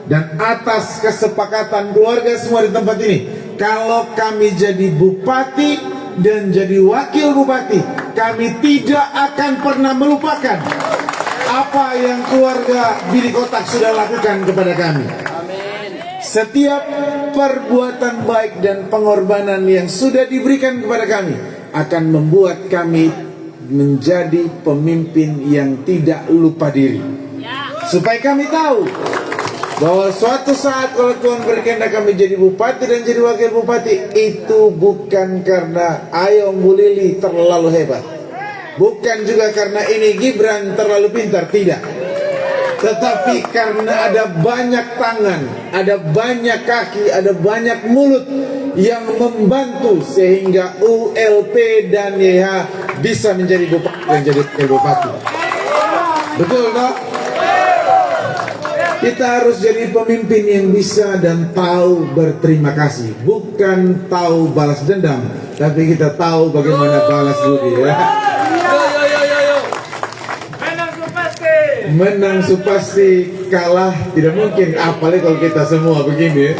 dan atas kesepakatan keluarga semua di tempat ini, kalau kami jadi bupati dan jadi wakil bupati, kami tidak akan pernah melupakan apa yang keluarga Billy Kotak sudah lakukan kepada kami. Setiap perbuatan baik dan pengorbanan yang sudah diberikan kepada kami akan membuat kami menjadi pemimpin yang tidak lupa diri. Supaya kami tahu bahwa suatu saat kalau Tuhan berkehendak kami jadi bupati dan jadi wakil bupati, itu bukan karena Ayong Bu Lili terlalu hebat, bukan juga karena ini Gibran terlalu pintar, tidak. Tetapi karena ada banyak tangan, ada banyak kaki, ada banyak mulut yang membantu sehingga ULP dan YH bisa menjadi bupati dan jadi wakil bupati. Betul tak? Kita harus jadi pemimpin yang bisa dan tahu berterima kasih, bukan tahu balas dendam, tapi kita tahu bagaimana balas budi ya. Menang supasti, kalah tidak mungkin, apalagi kalau kita semua begini.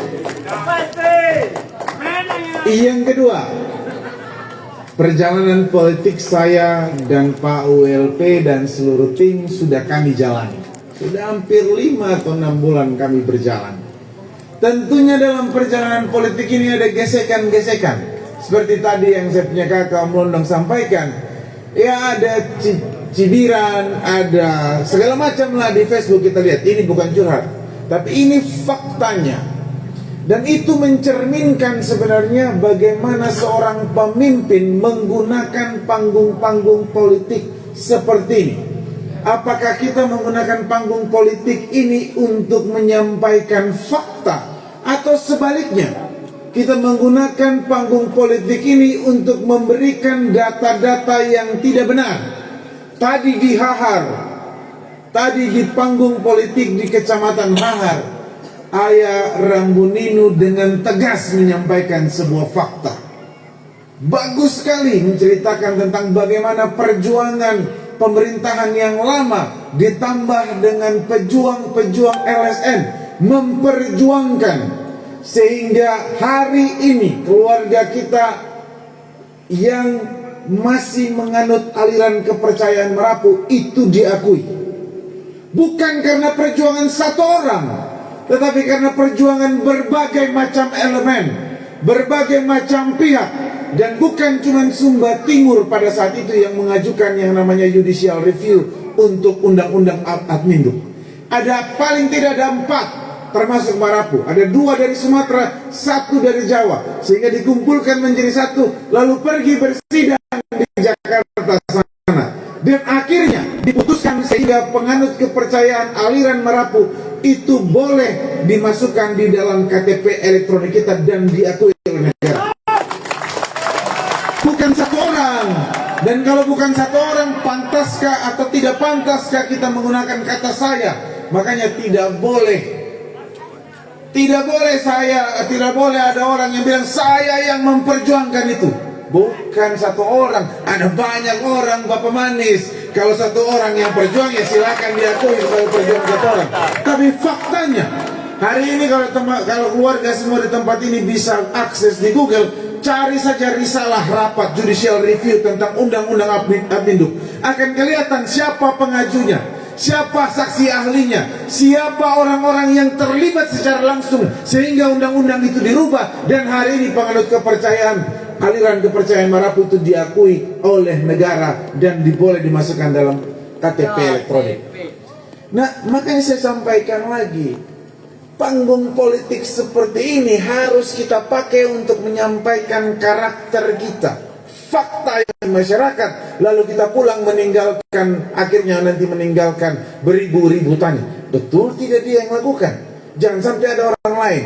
Yang kedua, perjalanan politik saya dan Pak ULP dan seluruh tim sudah kami jalani. Sudah hampir 5 atau 6 bulan kami berjalan. Tentunya dalam perjalanan politik ini ada gesekan-gesekan. Seperti tadi yang saya punya kakak Om Londong sampaikan. Ya ada cibiran, ada segala macam lah di Facebook kita lihat. Ini bukan curhat, tapi ini faktanya. Dan itu mencerminkan sebenarnya bagaimana seorang pemimpin menggunakan panggung-panggung politik seperti ini. Apakah kita menggunakan panggung politik ini untuk menyampaikan fakta, atau sebaliknya kita menggunakan panggung politik ini untuk memberikan data-data yang tidak benar? Tadi di Hahar, tadi di panggung politik di Kecamatan Hahar, Ayah Rambuninu dengan tegas menyampaikan sebuah fakta. Bagus sekali menceritakan tentang bagaimana perjuangan pemerintahan yang lama ditambah dengan pejuang-pejuang LSM memperjuangkan sehingga hari ini keluarga kita yang masih menganut aliran kepercayaan Merapu itu diakui. Bukan karena perjuangan satu orang, tetapi karena perjuangan berbagai macam elemen, berbagai macam pihak. Dan bukan cuma Sumba Timur pada saat itu yang mengajukan yang namanya judicial review untuk undang-undang Adminduk. Ada paling tidak ada 4 termasuk Marapu. Ada 2 dari Sumatera, 1 dari Jawa, sehingga dikumpulkan menjadi 1 lalu pergi bersidang di Jakarta sana. Dan akhirnya diputuskan sehingga penganut kepercayaan aliran Marapu itu boleh dimasukkan di dalam KTP elektronik kita dan diakui oleh negara. Bukan satu orang. Dan kalau bukan satu orang, pantaskah atau tidak pantaskah kita menggunakan kata saya? Makanya tidak boleh tidak boleh ada orang yang bilang saya yang memperjuangkan itu. Bukan satu orang, ada banyak orang, Bapak Manis. Kalau satu orang yang berjuang ya silakan diakui sebagai perjuangan satu orang. Tapi faktanya hari ini kalau keluarga semua di tempat ini bisa akses di Google, cari saja risalah rapat judicial review tentang undang-undang Adminduk. Akan kelihatan siapa pengajunya, siapa saksi ahlinya, siapa orang-orang yang terlibat secara langsung sehingga undang-undang itu dirubah. Dan hari ini penganut kepercayaan aliran kepercayaan Marapu itu diakui oleh negara dan boleh dimasukkan dalam KTP elektronik. Nah, makanya saya sampaikan lagi, panggung politik seperti ini harus kita pakai untuk menyampaikan karakter kita, fakta yang masyarakat, lalu kita pulang meninggalkan, akhirnya nanti meninggalkan beribu-ribu tanya. Betul tidak dia yang lakukan? Jangan sampai ada orang lain.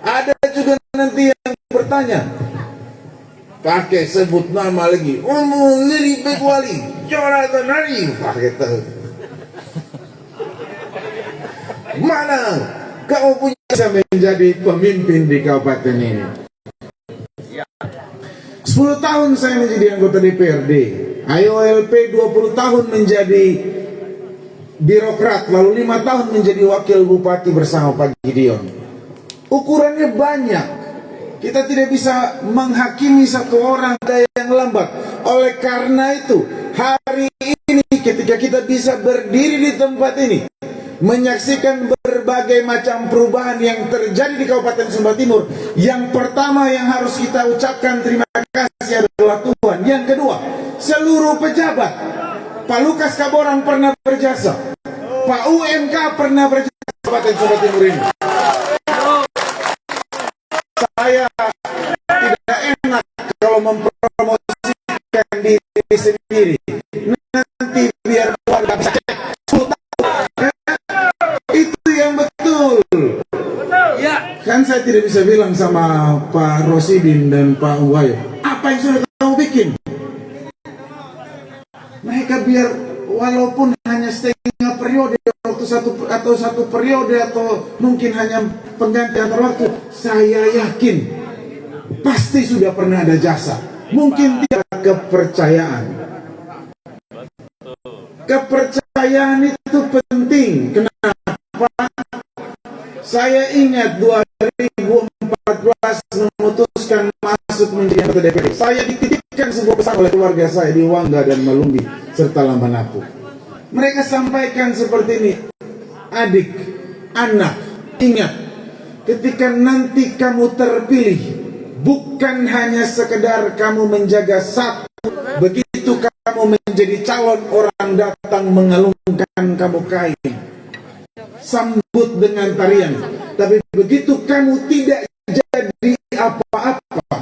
Ada juga nanti yang bertanya, pakai sebut nama lagi, Lili Bekwali, Jonathan Arif, pakai mana kau punya bisa menjadi pemimpin di kabupaten ini? 10 tahun saya menjadi anggota DPRD, AYOLP 20 tahun menjadi birokrat, lalu 5 tahun menjadi wakil bupati bersama Pak Gideon. Ukurannya banyak. Kita tidak bisa menghakimi satu orang yang lambat. Oleh karena itu, hari ini ketika kita bisa berdiri di tempat ini, menyaksikan berbagai macam perubahan yang terjadi di Kabupaten Sumba Timur, yang pertama yang harus kita ucapkan terima kasih adalah Tuhan. Yang kedua, seluruh pejabat. Pak Lukas Kaborang pernah berjasa, Pak UMK pernah berjasa di Kabupaten Sumba Timur ini. Saya tidak enak kalau mempromosikan diri sendiri. Nanti biar keluarga bisa cek. Itu yang betul. Kan saya tidak bisa bilang sama Pak Rosidin dan Pak Uwayo, apa yang sudah kamu bikin? Mereka biar walaupun hanya setengah periode waktu satu periode atau mungkin hanya pengganti antar waktu, saya yakin pasti sudah pernah ada jasa. Mungkin tidak kepercayaan. Kepercayaan itu penting. Kenapa? Saya ingat 2014 memutuskan masuk menjadi anggota DPRD. Saya dititipkan sebuah pesan oleh keluarga saya di Wangga dan Malumbi serta Lambanapu. Mereka sampaikan seperti ini, adik, anak, ingat, ketika nanti kamu terpilih, bukan hanya sekedar kamu menjaga satu, begitu kamu menjadi calon, orang datang mengalungkan kamu kain, sambut dengan tarian. Tapi begitu kamu tidak jadi apa-apa,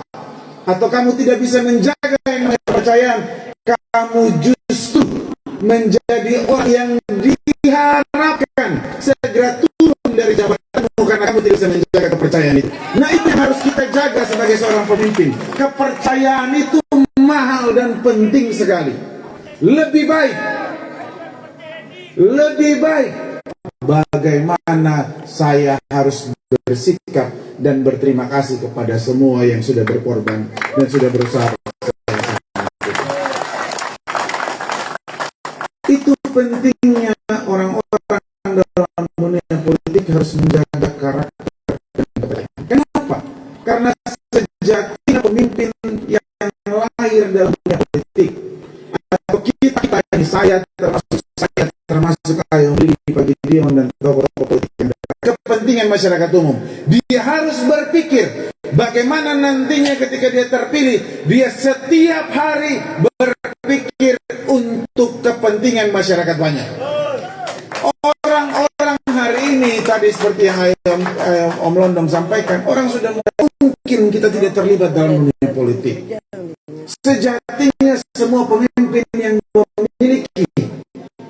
atau kamu tidak bisa menjaga yang kepercayaan, kamu justru menjadi orang yang diharapkan segera turun dari jabatanmu karena kamu tidak bisa menjaga kepercayaan itu. Nah, itu yang harus kita jaga sebagai seorang pemimpin. Kepercayaan itu mahal dan penting sekali. Lebih baik bagaimana saya harus bersikap dan berterima kasih kepada semua yang sudah berkorban dan sudah berusaha pentingnya orang-orang dalam dunia politik harus menjaga karakter. Kenapa? Karena sejatinya pemimpin yang lahir dalam dunia politik, atau kita ini, saya termasuk Ayo Pak Gideon dan tokoh-tokoh politik yang kepentingan masyarakat umum, dia harus berpikir bagaimana nantinya ketika dia terpilih, dia setiap hari berpikir untuk kepentingan masyarakat banyak. Orang-orang hari ini tadi seperti yang Om Londong sampaikan, orang sudah mungkin kita tidak terlibat dalam dunia politik. Sejatinya semua pemimpin yang memiliki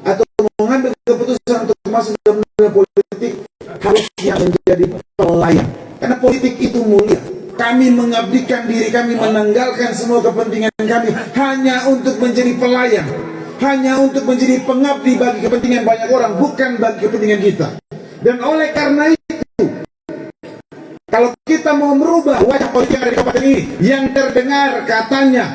atau mengambil keputusan untuk masuk dalam dunia politik harusnya menjadi pelayan. Karena politik itu mulia. Kami mengabdikan diri kami, menanggalkan semua kepentingan kami hanya untuk menjadi pelayan, hanya untuk menjadi pengabdi bagi kepentingan banyak orang, bukan bagi kepentingan kita. Dan oleh karena itu, kalau kita mau merubah wajah politik yang ada di kabupaten ini, yang terdengar katanya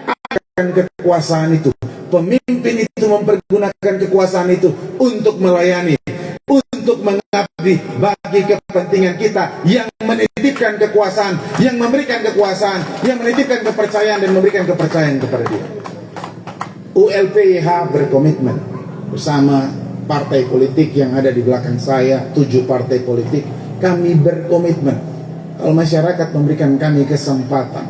akan kekuasaan itu, pemimpin itu mempergunakan kekuasaan itu untuk melayani, untuk mengabdi bagi kepentingan kita, yang menitipkan kekuasaan, yang memberikan kekuasaan, yang menitipkan kepercayaan dan memberikan kepercayaan kepada dia. ULPH berkomitmen bersama partai politik yang ada di belakang saya, 7 partai politik, kami berkomitmen kalau masyarakat memberikan kami kesempatan,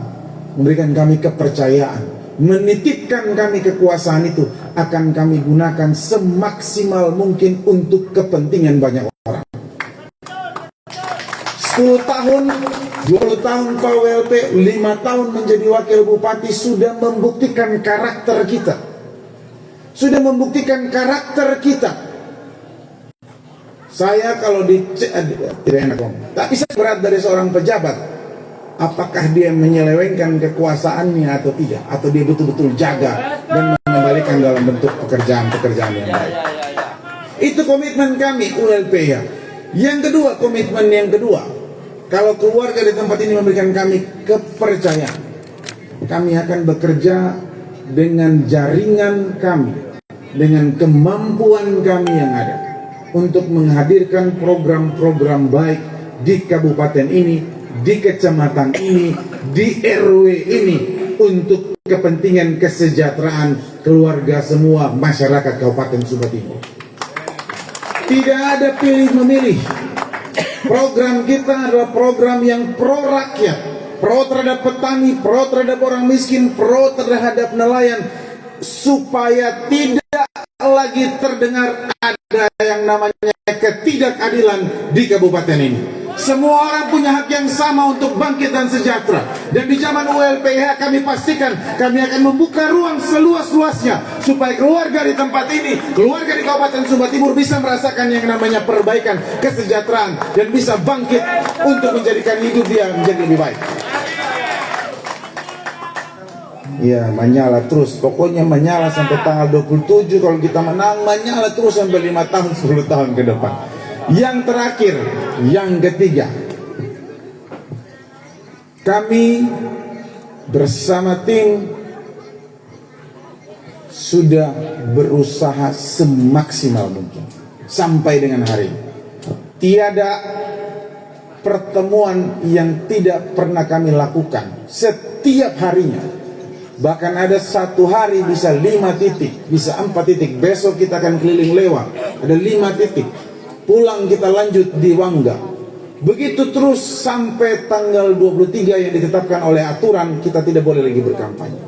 memberikan kami kepercayaan, menitipkan kami kekuasaan itu, akan kami gunakan semaksimal mungkin untuk kepentingan banyak orang. 10 tahun, 20 tahun Pak WLP, 5 tahun menjadi wakil bupati sudah membuktikan karakter kita. Sudah membuktikan karakter kita. Saya kalau tidak enak om, tak bisa berat dari seorang pejabat, apakah dia menyelewengkan kekuasaannya atau tidak, atau dia betul-betul jaga dan mengembalikan dalam bentuk pekerjaan-pekerjaan yang baik. Itu komitmen kami ULPH. Yang kedua, komitmen yang kedua, kalau keluarga di tempat ini memberikan kami kepercayaan, kami akan bekerja dengan jaringan kami, dengan kemampuan kami yang ada, untuk menghadirkan program-program baik di kabupaten ini, di kecamatan ini, di RW ini, untuk kepentingan kesejahteraan keluarga semua masyarakat Kabupaten Sumba Timur. Tidak ada pilih memilih. Program kita adalah program yang pro rakyat, pro terhadap petani, pro terhadap orang miskin, pro terhadap nelayan, supaya tidak lagi terdengar ada yang namanya ketidakadilan di kabupaten ini. Semua orang punya hak yang sama untuk bangkit dan sejahtera. Dan di zaman ULPH kami pastikan kami akan membuka ruang seluas-luasnya supaya keluarga di tempat ini, keluarga di Kabupaten Sumba Timur bisa merasakan yang namanya perbaikan, kesejahteraan, dan bisa bangkit untuk menjadikan hidup dia menjadi lebih baik. Ya, menyala terus. Pokoknya menyala sampai tanggal 27. Kalau kita menang, menyala terus sampai 5 tahun, 10 tahun ke depan. Yang terakhir, yang ketiga, kami bersama tim sudah berusaha semaksimal mungkin sampai dengan hari ini. Tiada pertemuan yang tidak pernah kami lakukan setiap harinya. Bahkan ada satu hari bisa 5 titik, bisa 4 titik. Besok kita akan keliling lewat, ada 5 titik. Pulang kita lanjut di Wangga. Begitu terus sampai tanggal 23 yang ditetapkan oleh aturan, kita tidak boleh lagi berkampanye.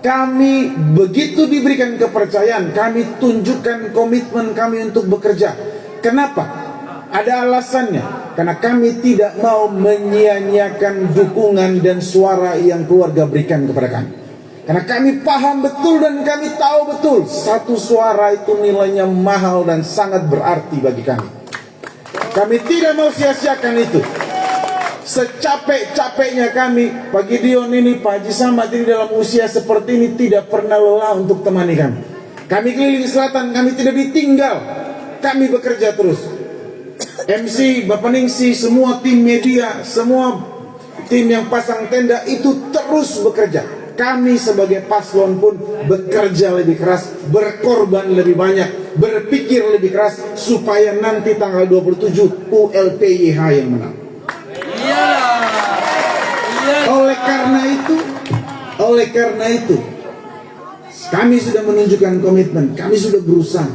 Kami begitu diberikan kepercayaan, kami tunjukkan komitmen kami untuk bekerja. Kenapa? Ada alasannya. Karena kami tidak mau menyia-nyiakan dukungan dan suara yang keluarga berikan kepada kami. Karena kami paham betul dan kami tahu betul, satu suara itu nilainya mahal dan sangat berarti bagi kami. Kami tidak mau sia-siakan itu. Secapek-capeknya kami, Pak Gideon ini, Pak Haji Samad ini dalam usia seperti ini tidak pernah lelah untuk temani kami. Kami keliling selatan, kami tidak ditinggal. Kami bekerja terus. MC, Bapak Ningsi, semua tim media, semua tim yang pasang tenda itu terus bekerja. kami sebagai paslon pun bekerja lebih keras, berkorban lebih banyak, berpikir lebih keras supaya nanti tanggal 27 ULPYH yang menang. Oleh karena itu, kami sudah menunjukkan komitmen, kami sudah berusaha.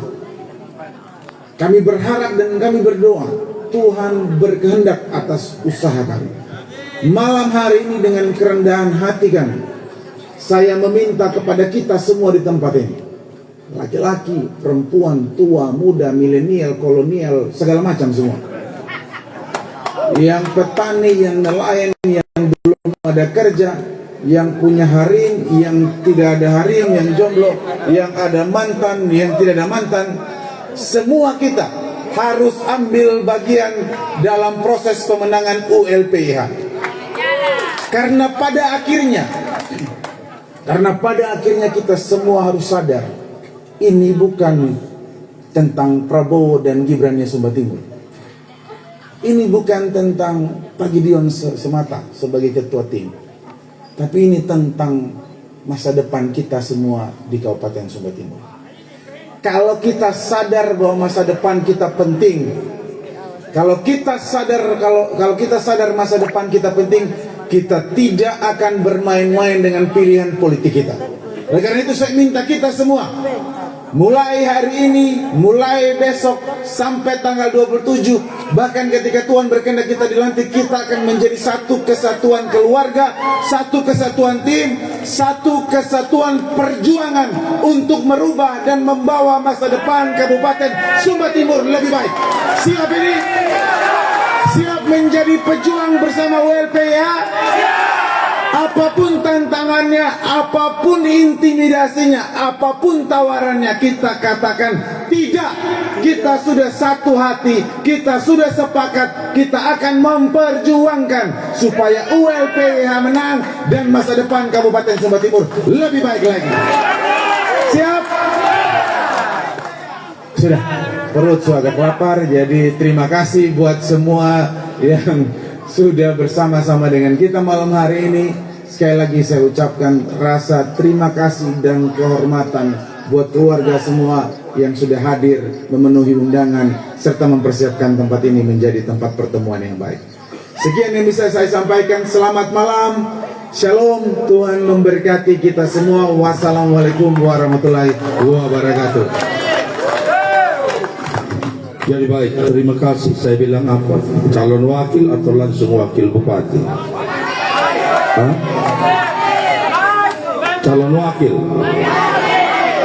Kami berharap dan kami berdoa Tuhan berkehendak atas usaha kami. Malam hari ini dengan kerendahan hati kami, saya meminta kepada kita semua di tempat ini, laki-laki, perempuan, tua, muda, milenial, kolonial, segala macam semua, yang petani, yang nelayan, yang belum ada kerja, yang punya harim, yang tidak ada harim, yang jomblo, yang ada mantan, yang tidak ada mantan, semua kita harus ambil bagian dalam proses pemenangan ULPYH. Karena pada akhirnya kita semua harus sadar, ini bukan tentang Prabowo dan Gibran Sumba Timur. Ini bukan tentang Pak Gideon semata sebagai ketua tim, tapi ini tentang masa depan kita semua di Kabupaten Sumba Timur. Kalau kita sadar bahwa masa depan kita penting, kalau kita sadar masa depan kita penting, kita tidak akan bermain-main dengan pilihan politik kita. Oleh karena itu saya minta kita semua, mulai hari ini, mulai besok sampai tanggal 27, bahkan ketika Tuhan berkehendak kita dilantik, kita akan menjadi satu kesatuan keluarga, satu kesatuan tim, satu kesatuan perjuangan untuk merubah dan membawa masa depan Kabupaten Sumba Timur lebih baik. Siap ini? Siap menjadi pejuang bersama ULPYH? Apapun tantangannya, apapun intimidasinya, apapun tawarannya, kita katakan tidak. Kita sudah satu hati, kita sudah sepakat, kita akan memperjuangkan supaya ULPYH menang dan masa depan Kabupaten Sumba Timur lebih baik lagi. Siap? Sudah, perut agak lapar, jadi terima kasih buat semua yang sudah bersama-sama dengan kita malam hari ini. Sekali lagi saya ucapkan rasa terima kasih dan kehormatan buat keluarga semua yang sudah hadir memenuhi undangan serta mempersiapkan tempat ini menjadi tempat pertemuan yang baik. Sekian yang bisa saya sampaikan. Selamat malam, shalom, Tuhan memberkati kita semua. Wassalamualaikum warahmatullahi wabarakatuh. Jadi baik, terima kasih. Saya bilang apa? Calon wakil atau langsung wakil bupati? Hah? Calon wakil,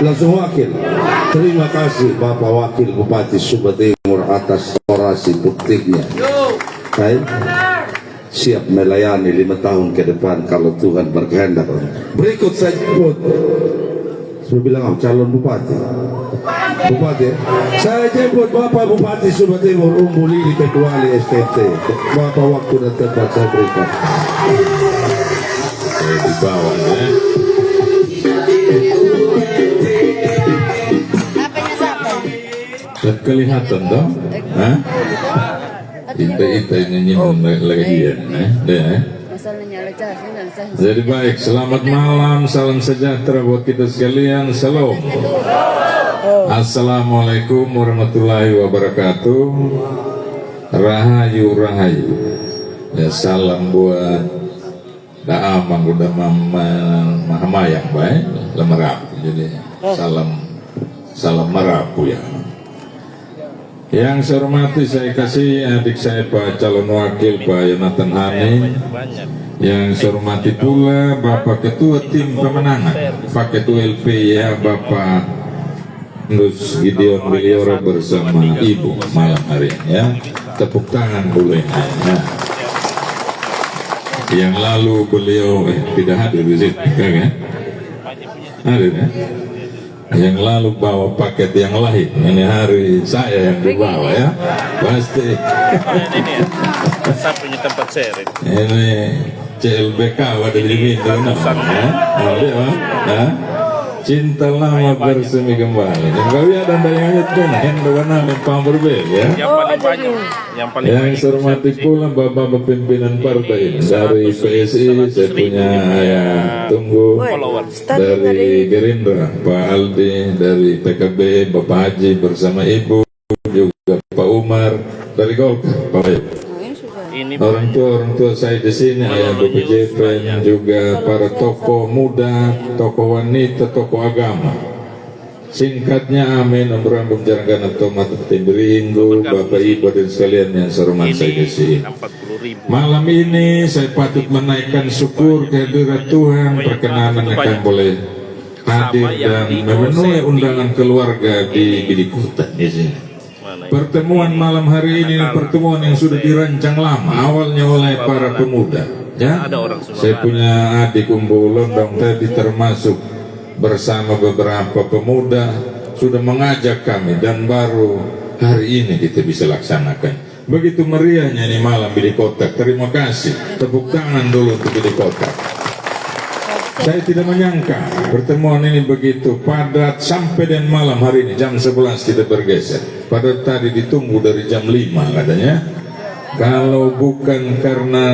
langsung wakil. Terima kasih Bapak Wakil Bupati Sumba Timur atas orasi buktinya. Baik, siap melayani 5 tahun ke depan kalau Tuhan berkehendak. Berikut saya jemput. Saya bilang calon bupati. Bupati, saya jemput Bapak Bupati Sumba Timur Umbuli Ketuali STT. Bapak waktu dan tempat saya berikan. Di bawah ya. Kelihatan dong? Hah? Ita nyanyiin lagi ya. Jadi baik, selamat malam, salam sejahtera buat kita sekalian. Salam. Assalamualaikum warahmatullahi wabarakatuh. Rahayu rahayu. Ya, salam buat Daamang udah mahamayang baik, lemerapu. Jadi salam merapu ya. Yang saya hormati, saya kasih adik saya Pak calon wakil Pak Yonatan Hani. Yang saya hormati pula Bapak Ketua Tim Pemenangan Pak Ketua ULPYH Bapak Nus Gideon Biliora bersama Ibu malam hari ini ya. Tepuk tangan boleh ya. Yang lalu beliau tidak hadir di sini kan ya? Hadir ya? Yang lalu bawa paket yang lain, ini hari saya yang dibawa ya, pasti. Ini ya, saya punya tempat sharing. Ini CLBK ada di sini, ya? cinta lama bersemi kembali. Dan kami ada yang pun yang dengan Pak berbeda ya. Yang paling banyak. Yang saya hormati pula Bapak pimpinan partai ini dari PSI, saya punya Ayah Tunggu, dari Gerindra Pak Aldi, dari PKB Bapak Haji bersama Ibu, juga Pak Umar, dari Golkar Pak Ayub. Orang tua saya di sini, Ayah Bapak Jeven, juga para tokoh muda, tokoh wanita, tokoh agama. Singkatnya amin, Om Jarangkan Tomat Timberinggo, Bapak Ibu dan sekalian yang saya hormati saya di sini. Malam ini saya patut menaikkan syukur kehadirat Tuhan, perkenanan akan boleh hadir dan memenuhi undangan keluarga di Bidikota di sini. Pertemuan malam hari ini pertemuan yang sudah dirancang lama, awalnya oleh para pemuda. Ya, saya punya adik Umbu Londong tadi termasuk bersama beberapa pemuda sudah mengajak kami dan baru hari ini kita bisa laksanakan. Begitu meriahnya ini malam Bidikota. Terima kasih. Tepuk tangan dulu untuk Bidikota. Saya tidak menyangka pertemuan ini begitu padat sampai dan malam hari ini jam 11 kita bergeser. Padahal tadi ditunggu dari jam 5 katanya. Kalau bukan karena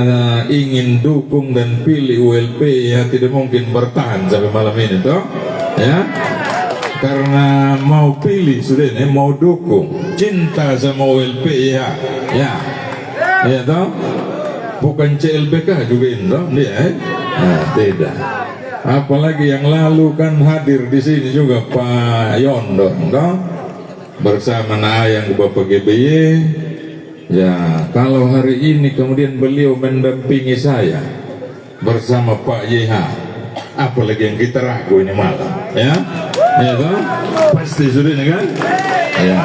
ingin dukung dan pilih ULP ya tidak mungkin bertahan sampai malam ini toh ya, karena mau pilih sudah ini, mau dukung, cinta sama ULP ya toh, bukan CLBK juga ini toh dia nah, tidak. Apalagi yang lalu kan hadir di sini juga Pak Yondong toh bersama Nayang Bapak GBY. Ya, kalau hari ini kemudian beliau mendampingi saya bersama Pak YH, apalagi yang kita ragu ini malam, ya kan? Pasti sudah ini kan? Ya.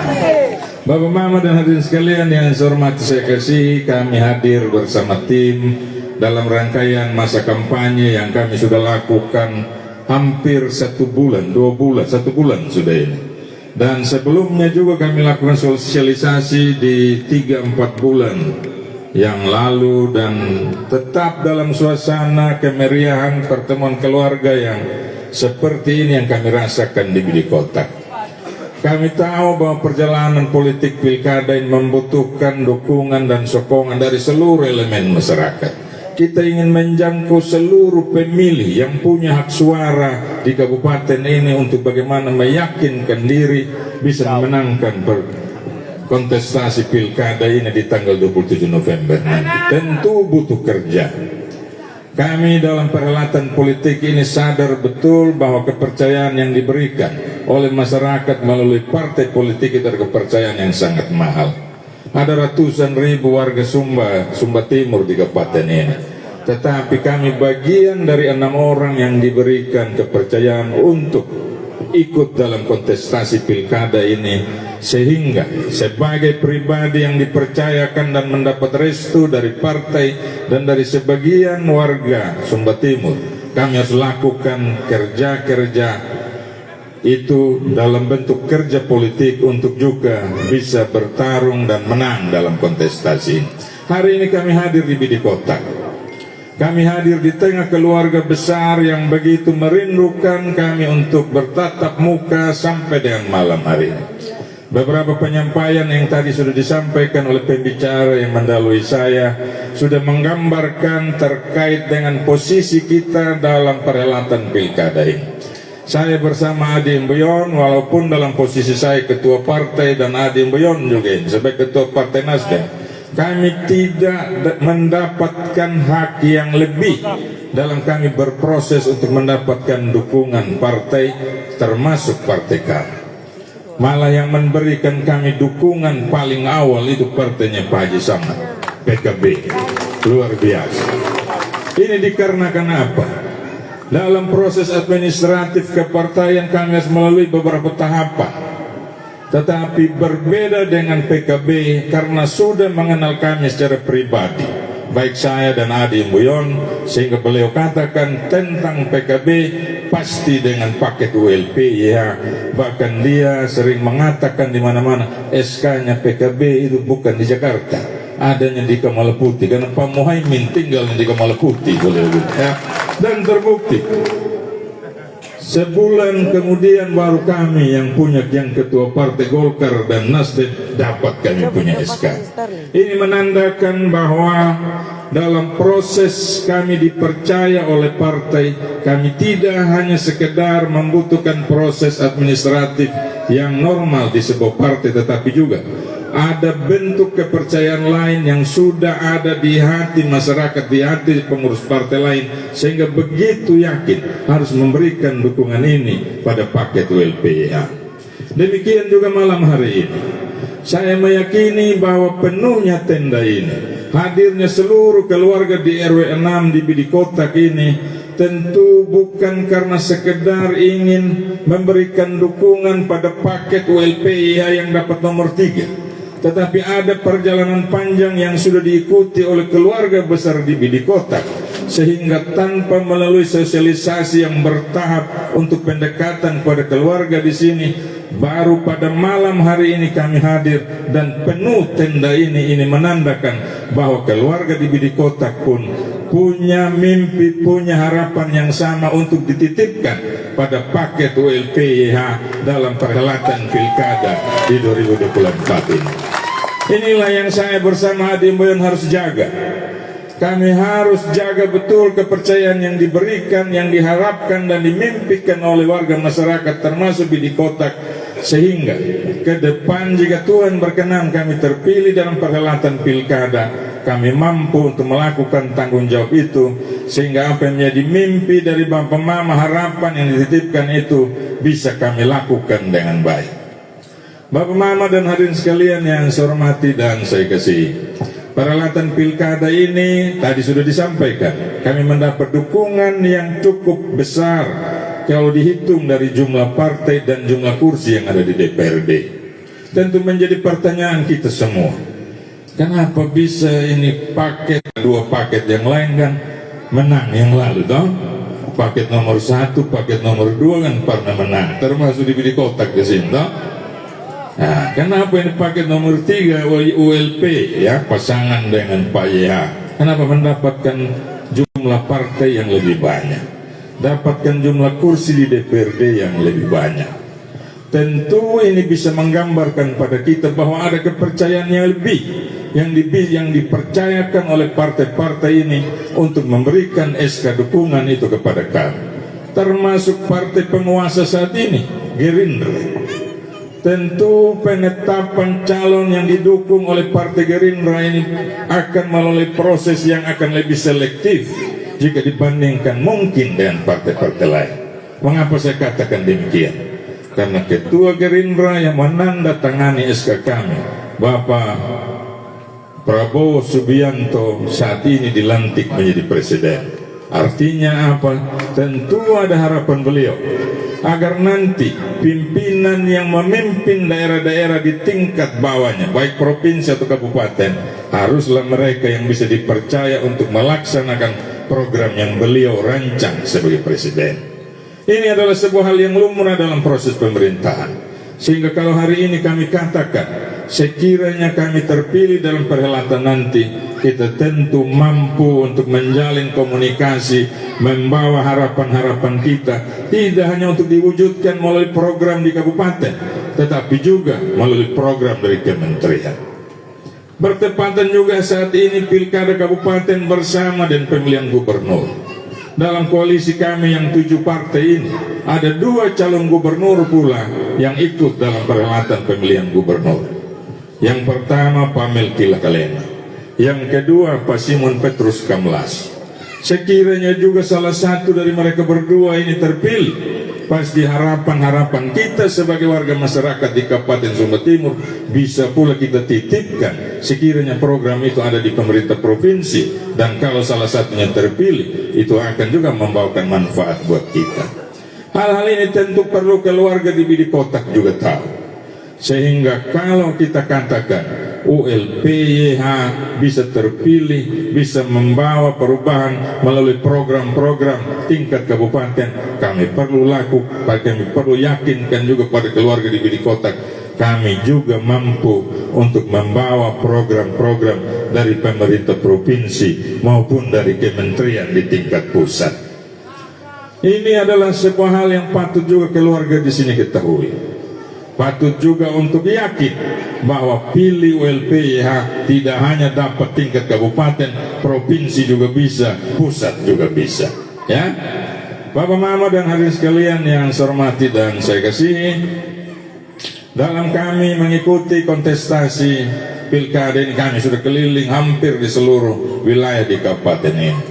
Bapak Mama dan hadirin sekalian yang saya hormati saya kasih, kami hadir bersama tim dalam rangkaian masa kampanye yang kami sudah lakukan hampir 1 bulan, 2 bulan, 1 bulan sudah ini. Dan sebelumnya juga kami lakukan sosialisasi di 3-4 bulan yang lalu dan tetap dalam suasana kemeriahan pertemuan keluarga yang seperti ini yang kami rasakan di Bidikota. Kami tahu bahwa perjalanan politik pilkada ini membutuhkan dukungan dan sokongan dari seluruh elemen masyarakat. Kita ingin menjangkau seluruh pemilih yang punya hak suara di kabupaten ini untuk bagaimana meyakinkan diri bisa memenangkan kontestasi pilkada ini di tanggal 27 November nanti. Tentu butuh kerja. Kami dalam perhelatan politik ini sadar betul bahwa kepercayaan yang diberikan oleh masyarakat melalui partai politik itu adalah kepercayaan yang sangat mahal. Ada ratusan ribu warga Sumba Timur di kabupaten ini. Tetapi kami bagian dari 6 orang yang diberikan kepercayaan untuk ikut dalam kontestasi pilkada ini, sehingga sebagai pribadi yang dipercayakan dan mendapat restu dari partai dan dari sebagian warga Sumba Timur, kami harus lakukan kerja-kerja itu dalam bentuk kerja politik untuk juga bisa bertarung dan menang dalam kontestasi. Hari ini kami hadir di Bidikota. Kami hadir di tengah keluarga besar yang begitu merindukan kami untuk bertatap muka sampai dengan malam hari ini. Beberapa penyampaian yang tadi sudah disampaikan oleh pembicara yang mendahului saya sudah menggambarkan terkait dengan posisi kita dalam perhelatan pilkada ini. Saya bersama Adi Mbuyon, walaupun dalam posisi saya ketua partai dan Adi Mbuyon juga sebagai ketua partai Nasdem, kami tidak mendapatkan hak yang lebih dalam kami berproses untuk mendapatkan dukungan partai, termasuk partai kami. Malah yang memberikan kami dukungan paling awal itu partainya Pak Haji Samad, PKB. Luar biasa. Ini dikarenakan apa? Dalam proses administratif kepartaian kami harus melalui beberapa tahapan. Tetapi berbeda dengan PKB karena sudah mengenal kami secara pribadi, baik saya dan Adi Mbuyon, sehingga beliau katakan tentang PKB pasti dengan paket ULP ya. Bahkan dia sering mengatakan di mana-mana SK-nya PKB itu bukan di Jakarta, adanya di Kamala Putih, karena Pak Muhaimin tinggal di Kamala Putih, boleh ya. Dan terbukti Sebulan kemudian baru kami yang punya, yang ketua partai Golkar dan Nasdem dapat kami punya SK. Ini menandakan bahwa dalam proses kami dipercaya oleh partai, kami tidak hanya sekedar membutuhkan proses administratif yang normal di sebuah partai, tetapi juga ada bentuk kepercayaan lain yang sudah ada di hati masyarakat, di hati pengurus partai lain, sehingga begitu yakin harus memberikan dukungan ini pada paket ULPYH. Demikian juga malam hari ini, saya meyakini bahwa penuhnya tenda ini, hadirnya seluruh keluarga di RW 6 di Bidik Kotak ini, tentu bukan karena sekedar ingin memberikan dukungan pada paket ULPYH yang dapat nomor 3, tetapi ada perjalanan panjang yang sudah diikuti oleh keluarga besar di Bidik Kotak, sehingga tanpa melalui sosialisasi yang bertahap untuk pendekatan pada keluarga di sini, baru pada malam hari ini kami hadir dan penuh tenda ini menandakan bahwa keluarga di Bidik Kotak pun punya mimpi, punya harapan yang sama untuk dititipkan pada paket ULPYH dalam perhelatan pilkada di 2024 ini. Inilah yang saya bersama Adi Mboyon harus jaga. Kami harus jaga betul kepercayaan yang diberikan, yang diharapkan dan dimimpikan oleh warga masyarakat termasuk Bidik Kotak, sehingga ke depan jika Tuhan berkenan kami terpilih dalam perhelatan pilkada, kami mampu untuk melakukan tanggung jawab itu, sehingga apa yang menjadi mimpi dari Bapak Mama, harapan yang dititipkan itu bisa kami lakukan dengan baik. Bapak Mama dan hadirin sekalian yang saya hormati dan saya kasihi, perhelatan pilkada ini tadi sudah disampaikan, kami mendapat dukungan yang cukup besar kalau dihitung dari jumlah partai dan jumlah kursi yang ada di DPRD. Tentu menjadi pertanyaan kita semua, kenapa bisa ini paket, dua paket yang lain kan menang yang lalu toh? Paket nomor 1, paket nomor 2 kan pernah menang, termasuk di Bidik Kotak di sini toh? Nah, kenapa ini paket nomor 3 ULP ya, pasangan dengan Pak YH, kenapa mendapatkan jumlah partai yang lebih banyak, dapatkan jumlah kursi di DPRD yang lebih banyak? Tentu ini bisa menggambarkan pada kita bahwa ada kepercayaan yang lebih yang dipercayakan oleh partai-partai ini untuk memberikan SK dukungan itu kepada kami, termasuk partai penguasa saat ini, Gerindra. Tentu penetapan calon yang didukung oleh Partai Gerindra ini akan melalui proses yang akan lebih selektif jika dibandingkan mungkin dengan partai-partai lain. Mengapa saya katakan demikian? Karena Ketua Gerindra yang menandatangani SK kami, Bapak Prabowo Subianto, saat ini dilantik menjadi presiden. Artinya apa? Tentu ada harapan beliau agar nanti pimpinan yang memimpin daerah-daerah di tingkat bawahnya, baik provinsi atau kabupaten, haruslah mereka yang bisa dipercaya untuk melaksanakan program yang beliau rancang sebagai presiden. Ini adalah sebuah hal yang lumrah dalam proses pemerintahan, sehingga kalau hari ini kami katakan sekiranya kami terpilih dalam perhelatan nanti, kita tentu mampu untuk menjalin komunikasi, membawa harapan-harapan kita tidak hanya untuk diwujudkan melalui program di kabupaten, tetapi juga melalui program dari kementerian. Bertepatan juga saat ini pilkada kabupaten bersama dan pemilihan gubernur. Dalam koalisi kami yang 7 partai ini, ada 2 calon gubernur pula yang ikut dalam perhelatan pemilihan gubernur. Yang pertama Pak Melki Lakalena, yang kedua Pak Simon Petrus Kamlas. Sekiranya juga salah satu dari mereka berdua ini terpilih, pasti harapan-harapan kita sebagai warga masyarakat di Kabupaten Sumba Timur bisa pula kita titipkan sekiranya program itu ada di pemerintah provinsi, dan kalau salah satunya terpilih itu akan juga membawakan manfaat buat kita. Hal-hal ini tentu perlu keluarga di Bidik Kotak juga tahu, sehingga kalau kita katakan ULPYH bisa terpilih, bisa membawa perubahan melalui program-program tingkat kabupaten, kami perlu yakinkan juga pada keluarga di Bidik Kotak, kami juga mampu untuk membawa program-program dari pemerintah provinsi maupun dari kementerian di tingkat pusat. Ini adalah sebuah hal yang patut juga keluarga di sini ketahui. Patut juga untuk yakin bahwa pilih ULPIH tidak hanya dapat tingkat kabupaten, provinsi juga bisa, pusat juga bisa. Ya, Bapak Mama dan hadirin sekalian yang saya hormati dan saya kasihi, dalam kami mengikuti kontestasi pilkada ini kami sudah keliling hampir di seluruh wilayah di kabupaten ini.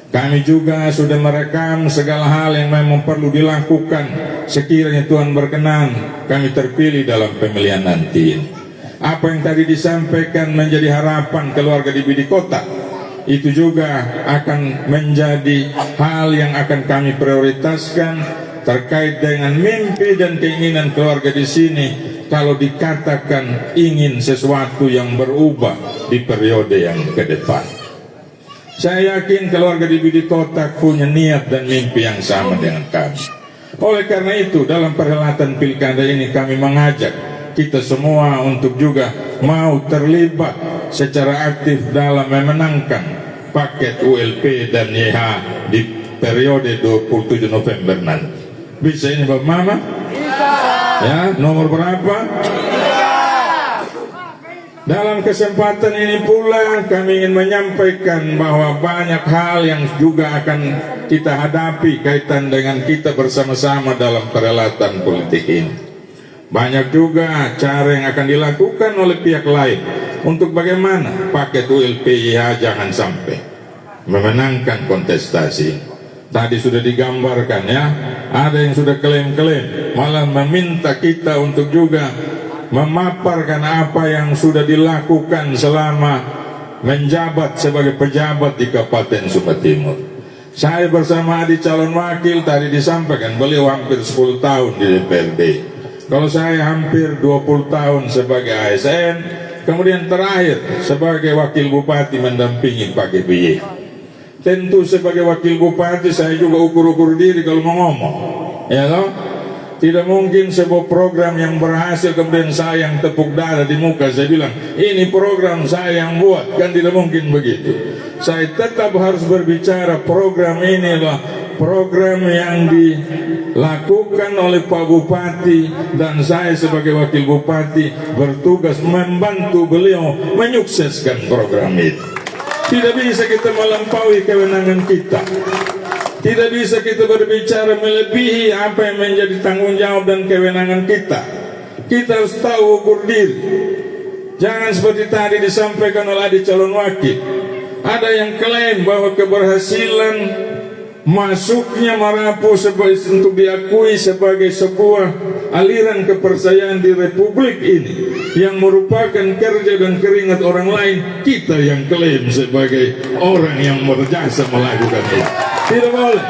Kami juga sudah merekam segala hal yang memang perlu dilakukan sekiranya Tuhan berkenan kami terpilih dalam pemilihan nanti. Apa yang tadi disampaikan menjadi harapan keluarga di Bidik Kota, itu juga akan menjadi hal yang akan kami prioritaskan terkait dengan mimpi dan keinginan keluarga di sini. Kalau dikatakan ingin sesuatu yang berubah di periode yang ke depan, saya yakin keluarga di Bidik Kota punya niat dan mimpi yang sama dengan kami. Oleh karena itu, dalam perhelatan pilkada ini kami mengajak kita semua untuk juga mau terlibat secara aktif dalam memenangkan paket ULP dan YH di periode 27 November nanti. Bisa ini Bapak Mama? Bisa. Ya, nomor berapa? Dalam kesempatan ini pula kami ingin menyampaikan bahwa banyak hal yang juga akan kita hadapi kaitan dengan kita bersama-sama dalam perhelatan politik ini. Banyak juga cara yang akan dilakukan oleh pihak lain untuk bagaimana paket ULPIH jangan sampai memenangkan kontestasi. Tadi sudah digambarkan ya, ada yang sudah klaim-klaim malah meminta kita untuk juga memaparkan apa yang sudah dilakukan selama menjabat sebagai pejabat di Kabupaten Sumba Timur. Saya bersama adik calon wakil tadi disampaikan beliau hampir 10 tahun di DPRD. Kalau saya hampir 20 tahun sebagai ASN, kemudian terakhir sebagai wakil bupati mendampingi Pak GBY. Tentu sebagai wakil bupati saya juga ukur-ukur diri kalau mau ngomong, ya toh? Tidak mungkin sebuah program yang berhasil kemudian saya yang tepuk dada di muka saya bilang ini program saya yang buat, kan tidak mungkin begitu. Saya tetap harus berbicara program ini adalah program yang dilakukan oleh Pak Bupati dan saya sebagai wakil bupati bertugas membantu beliau menyukseskan program itu. Tidak bisa kita melampaui kewenangan kita. Tidak bisa kita berbicara melebihi apa yang menjadi tanggung jawab dan kewenangan kita. Kita harus tahu ukur diri. Jangan seperti tadi disampaikan oleh adik calon wakil. Ada yang klaim bahwa keberhasilan masuknya Marapu untuk diakui sebagai sebuah aliran kepercayaan di Republik ini yang merupakan kerja dan keringat orang lain, kita yang klaim sebagai orang yang berjasa melakukan itu. Tidak boleh.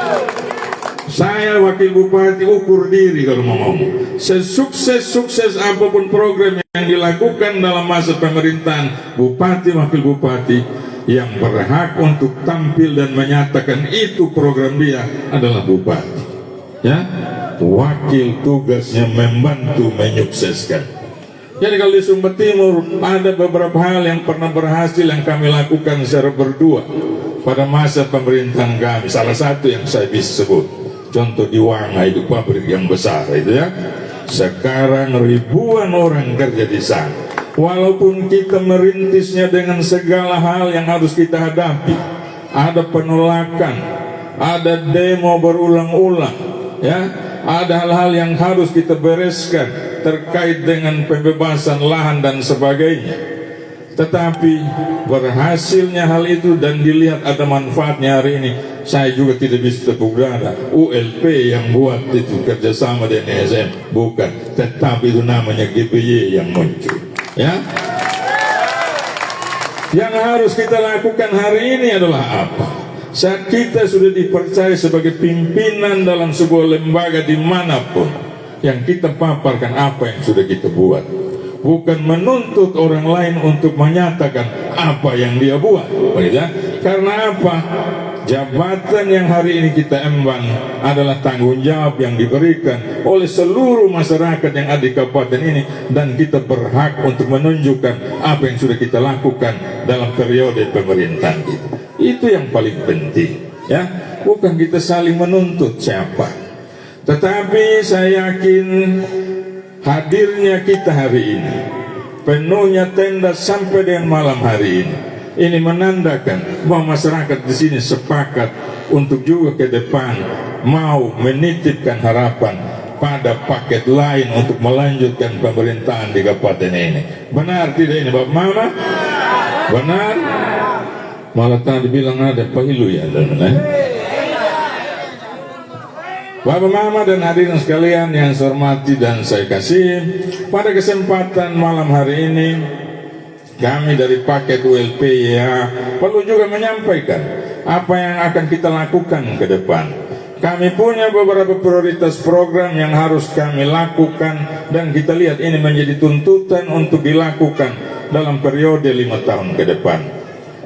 Saya wakil bupati ukur diri kalau mau ngomong. Sesukses-sukses apapun program yang dilakukan dalam masa pemerintahan bupati wakil bupati, yang berhak untuk tampil dan menyatakan itu program dia adalah bupati. Ya, wakil tugasnya membantu menyukseskan. Jadi kalau di Sumba Timur ada beberapa hal yang pernah berhasil yang kami lakukan secara berdua pada masa pemerintahan kami. Salah satu yang saya bisa sebut, contoh di Wanga itu pabrik yang besar itu ya. Sekarang ribuan orang kerja di sana. Walaupun kita merintisnya dengan segala hal yang harus kita hadapi, ada penolakan, ada demo berulang-ulang, ya, ada hal-hal yang harus kita bereskan terkait dengan pembebasan lahan dan sebagainya. Tetapi berhasilnya hal itu dan dilihat ada manfaatnya hari ini, saya juga tidak bisa tepuk dada. ULP yang buat itu kerjasama dengan ESM, bukan, tetapi itu namanya GBY yang muncul. Ya, yang harus kita lakukan hari ini adalah apa? Saat kita sudah dipercaya sebagai pimpinan dalam sebuah lembaga dimanapun, yang kita paparkan apa yang sudah kita buat, bukan menuntut orang lain untuk menyatakan apa yang dia buat. Karena apa? Jabatan yang hari ini kita emban adalah tanggung jawab yang diberikan oleh seluruh masyarakat yang ada di kabupaten ini, dan kita berhak untuk menunjukkan apa yang sudah kita lakukan dalam periode pemerintahan kita. Itu yang paling penting, ya. bukan kita saling menuntut siapa. Tetapi saya yakin hadirnya kita hari ini, penuhnya tenda sampai dengan malam hari ini menandakan bahwa masyarakat di sini sepakat untuk juga ke depan mau menitipkan harapan pada paket lain untuk melanjutkan pemerintahan di kabupaten ini. Benar tidak ini Bapak Mama? Benar? Malah tadi bilang ada pahilu ya, Bapak Mama dan hadirin sekalian yang saya hormati dan saya kasih, pada kesempatan malam hari ini kami dari paket ULP ya perlu juga menyampaikan apa yang akan kita lakukan ke depan. Kami punya beberapa prioritas program yang harus kami lakukan dan kita lihat ini menjadi tuntutan untuk dilakukan dalam periode 5 tahun ke depan.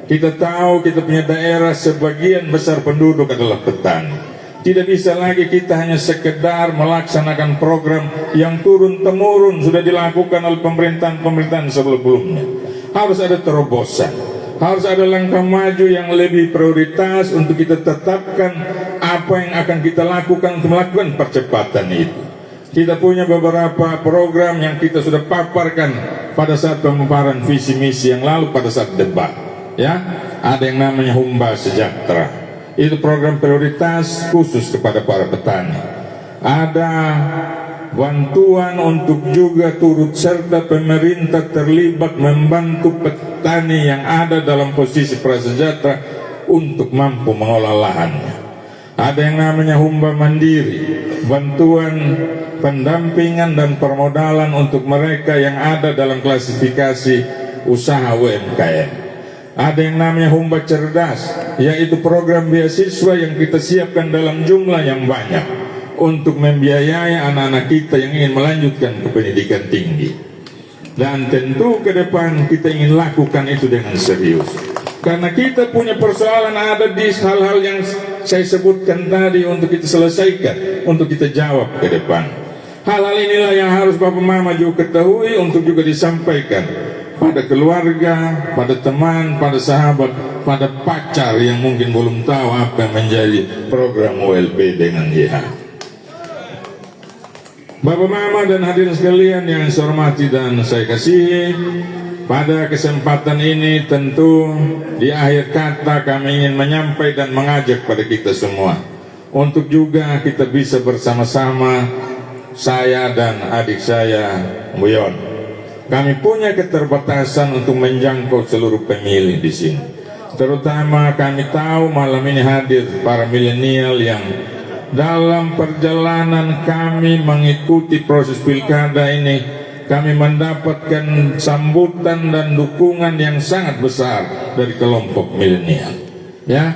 Kita tahu kita punya daerah sebagian besar penduduk adalah petani. Tidak bisa lagi kita hanya sekedar melaksanakan program yang turun-temurun sudah dilakukan oleh pemerintahan-pemerintahan sebelumnya. Harus ada terobosan, harus ada langkah maju yang lebih prioritas untuk kita tetapkan apa yang akan kita lakukan untuk melakukan percepatan itu. Kita punya beberapa program yang kita sudah paparkan pada saat pemaparan visi misi yang lalu pada saat debat. Ya, ada yang namanya Humba Sejahtera. Itu program prioritas khusus kepada para petani. Ada bantuan untuk juga turut serta pemerintah terlibat membantu petani yang ada dalam posisi prasejahtera untuk mampu mengolah lahannya. Ada yang namanya Humba Mandiri, bantuan pendampingan dan permodalan untuk mereka yang ada dalam klasifikasi usaha UMKM. Ada yang namanya Humba Cerdas, yaitu program beasiswa yang kita siapkan dalam jumlah yang banyak untuk membiayai anak-anak kita yang ingin melanjutkan ke pendidikan tinggi. Dan tentu ke depan kita ingin lakukan itu dengan serius. Karena kita punya persoalan ada di hal-hal yang saya sebutkan tadi untuk kita selesaikan, untuk kita jawab ke depan. Hal-hal inilah yang harus Bapak Mama juga ketahui untuk juga disampaikan pada keluarga, pada teman, pada sahabat, pada pacar yang mungkin belum tahu apa yang menjadi program ULP dengan YH. Bapak Mama dan hadirin sekalian yang saya hormati dan saya kasihi, pada kesempatan ini tentu di akhir kata kami ingin menyampaikan dan mengajak pada kita semua untuk juga kita bisa bersama-sama, saya dan adik saya Buyon. Kami punya keterbatasan untuk menjangkau seluruh pemilih di sini. Terutama kami tahu malam ini hadir para milenial yang dalam perjalanan kami mengikuti proses pilkada ini, kami mendapatkan sambutan dan dukungan yang sangat besar dari kelompok milenial. Ya,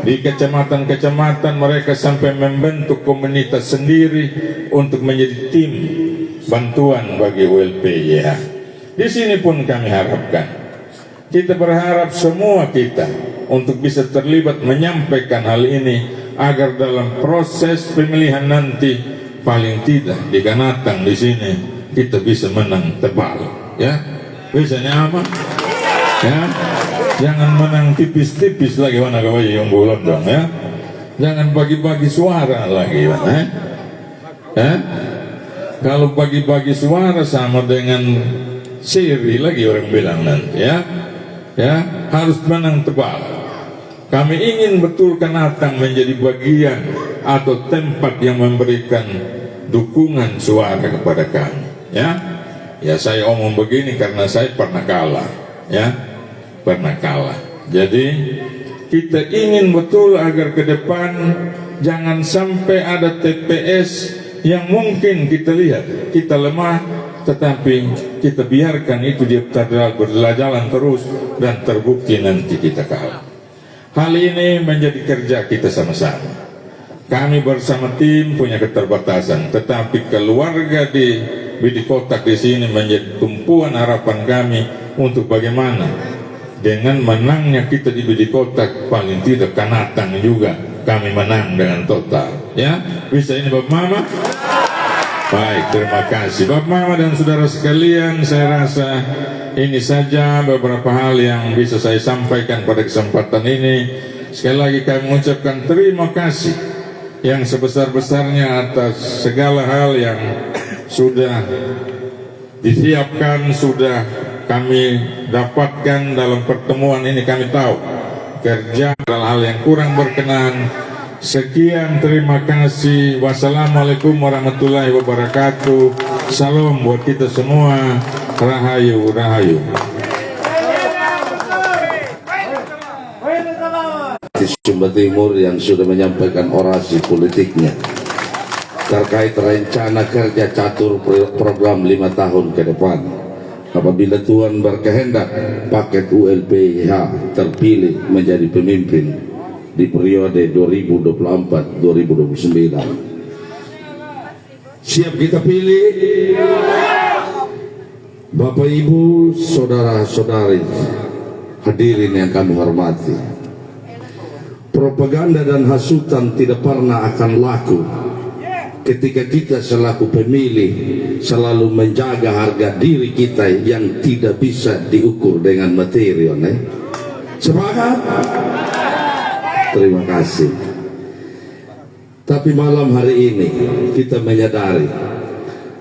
di kecamatan-kecamatan mereka sampai membentuk komunitas sendiri untuk menjadi tim bantuan bagi ULP ya. Di sini pun kami harapkan, kita berharap semua kita untuk bisa terlibat menyampaikan hal ini agar dalam proses pemilihan nanti paling tidak di Kanatang di sini kita bisa menang tebal, ya. Biasanya apa? Ya, jangan menang tipis-tipis lagi mana kau yang bulan dong, ya. Jangan bagi-bagi suara lagi, ya. Kalau bagi-bagi suara sama dengan seri lagi orang bilang nanti, ya. Ya, harus menang tebal. Kami ingin betul Kanatang menjadi bagian atau tempat yang memberikan dukungan suara kepada kami, ya. Ya, saya omong begini karena saya pernah kalah, ya, pernah kalah. Jadi kita ingin betul agar ke depan jangan sampai ada TPS yang mungkin kita lihat kita lemah, tetapi kita biarkan itu dia berjalan terus dan terbukti nanti kita kalah. Hal ini menjadi kerja kita sama-sama. Kami bersama tim punya keterbatasan, tetapi keluarga di Bidikotak di sini menjadi tumpuan harapan kami untuk bagaimana dengan menangnya kita di Bidikotak paling tidak Kanatang juga kami menang dengan total. Ya, bisa ini Bapak Mama? Baik, terima kasih Bapak Mama dan saudara sekalian. Saya rasa ini saja beberapa hal yang bisa saya sampaikan pada kesempatan ini. sekali lagi kami mengucapkan terima kasih yang sebesar-besarnya atas segala hal yang sudah disiapkan, sudah kami dapatkan dalam pertemuan ini. Kami tahu kerja hal-hal yang kurang berkenan. Sekian, terima kasih. Wassalamualaikum warahmatullahi wabarakatuh. Salam buat kita semua. Rahayu, rahayu. Sumba Timur yang sudah menyampaikan orasi politiknya terkait rencana kerja catur program 5 tahun ke depan. Apabila Tuhan berkehendak, paket ULPH terpilih menjadi pemimpin di periode 2024-2029. Siap kita pilih? Bapak Ibu, saudara-saudari, hadirin yang kami hormati. Propaganda dan hasutan tidak pernah akan laku ketika kita selaku pemilih selalu menjaga harga diri kita yang tidak bisa diukur dengan materi. Sepakat? Terima kasih. Tapi malam hari ini kita menyadari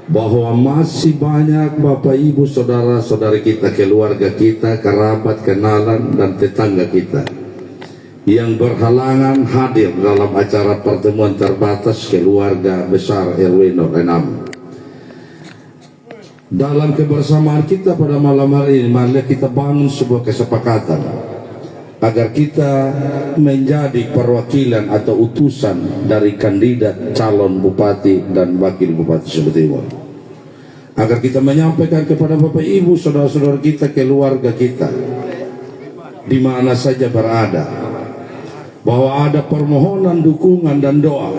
bahwa masih banyak Bapak Ibu saudara-saudari kita, keluarga kita, kerabat, kenalan dan tetangga kita yang berhalangan hadir dalam acara pertemuan terbatas keluarga besar RW 06. Dalam kebersamaan kita pada malam hari ini, mari kita bangun sebuah kesepakatan agar kita menjadi perwakilan atau utusan dari kandidat calon bupati dan wakil bupati Sumba Timur. Agar kita menyampaikan kepada Bapak Ibu, saudara-saudara kita, keluarga kita, di mana saja berada, bahwa ada permohonan dukungan dan doa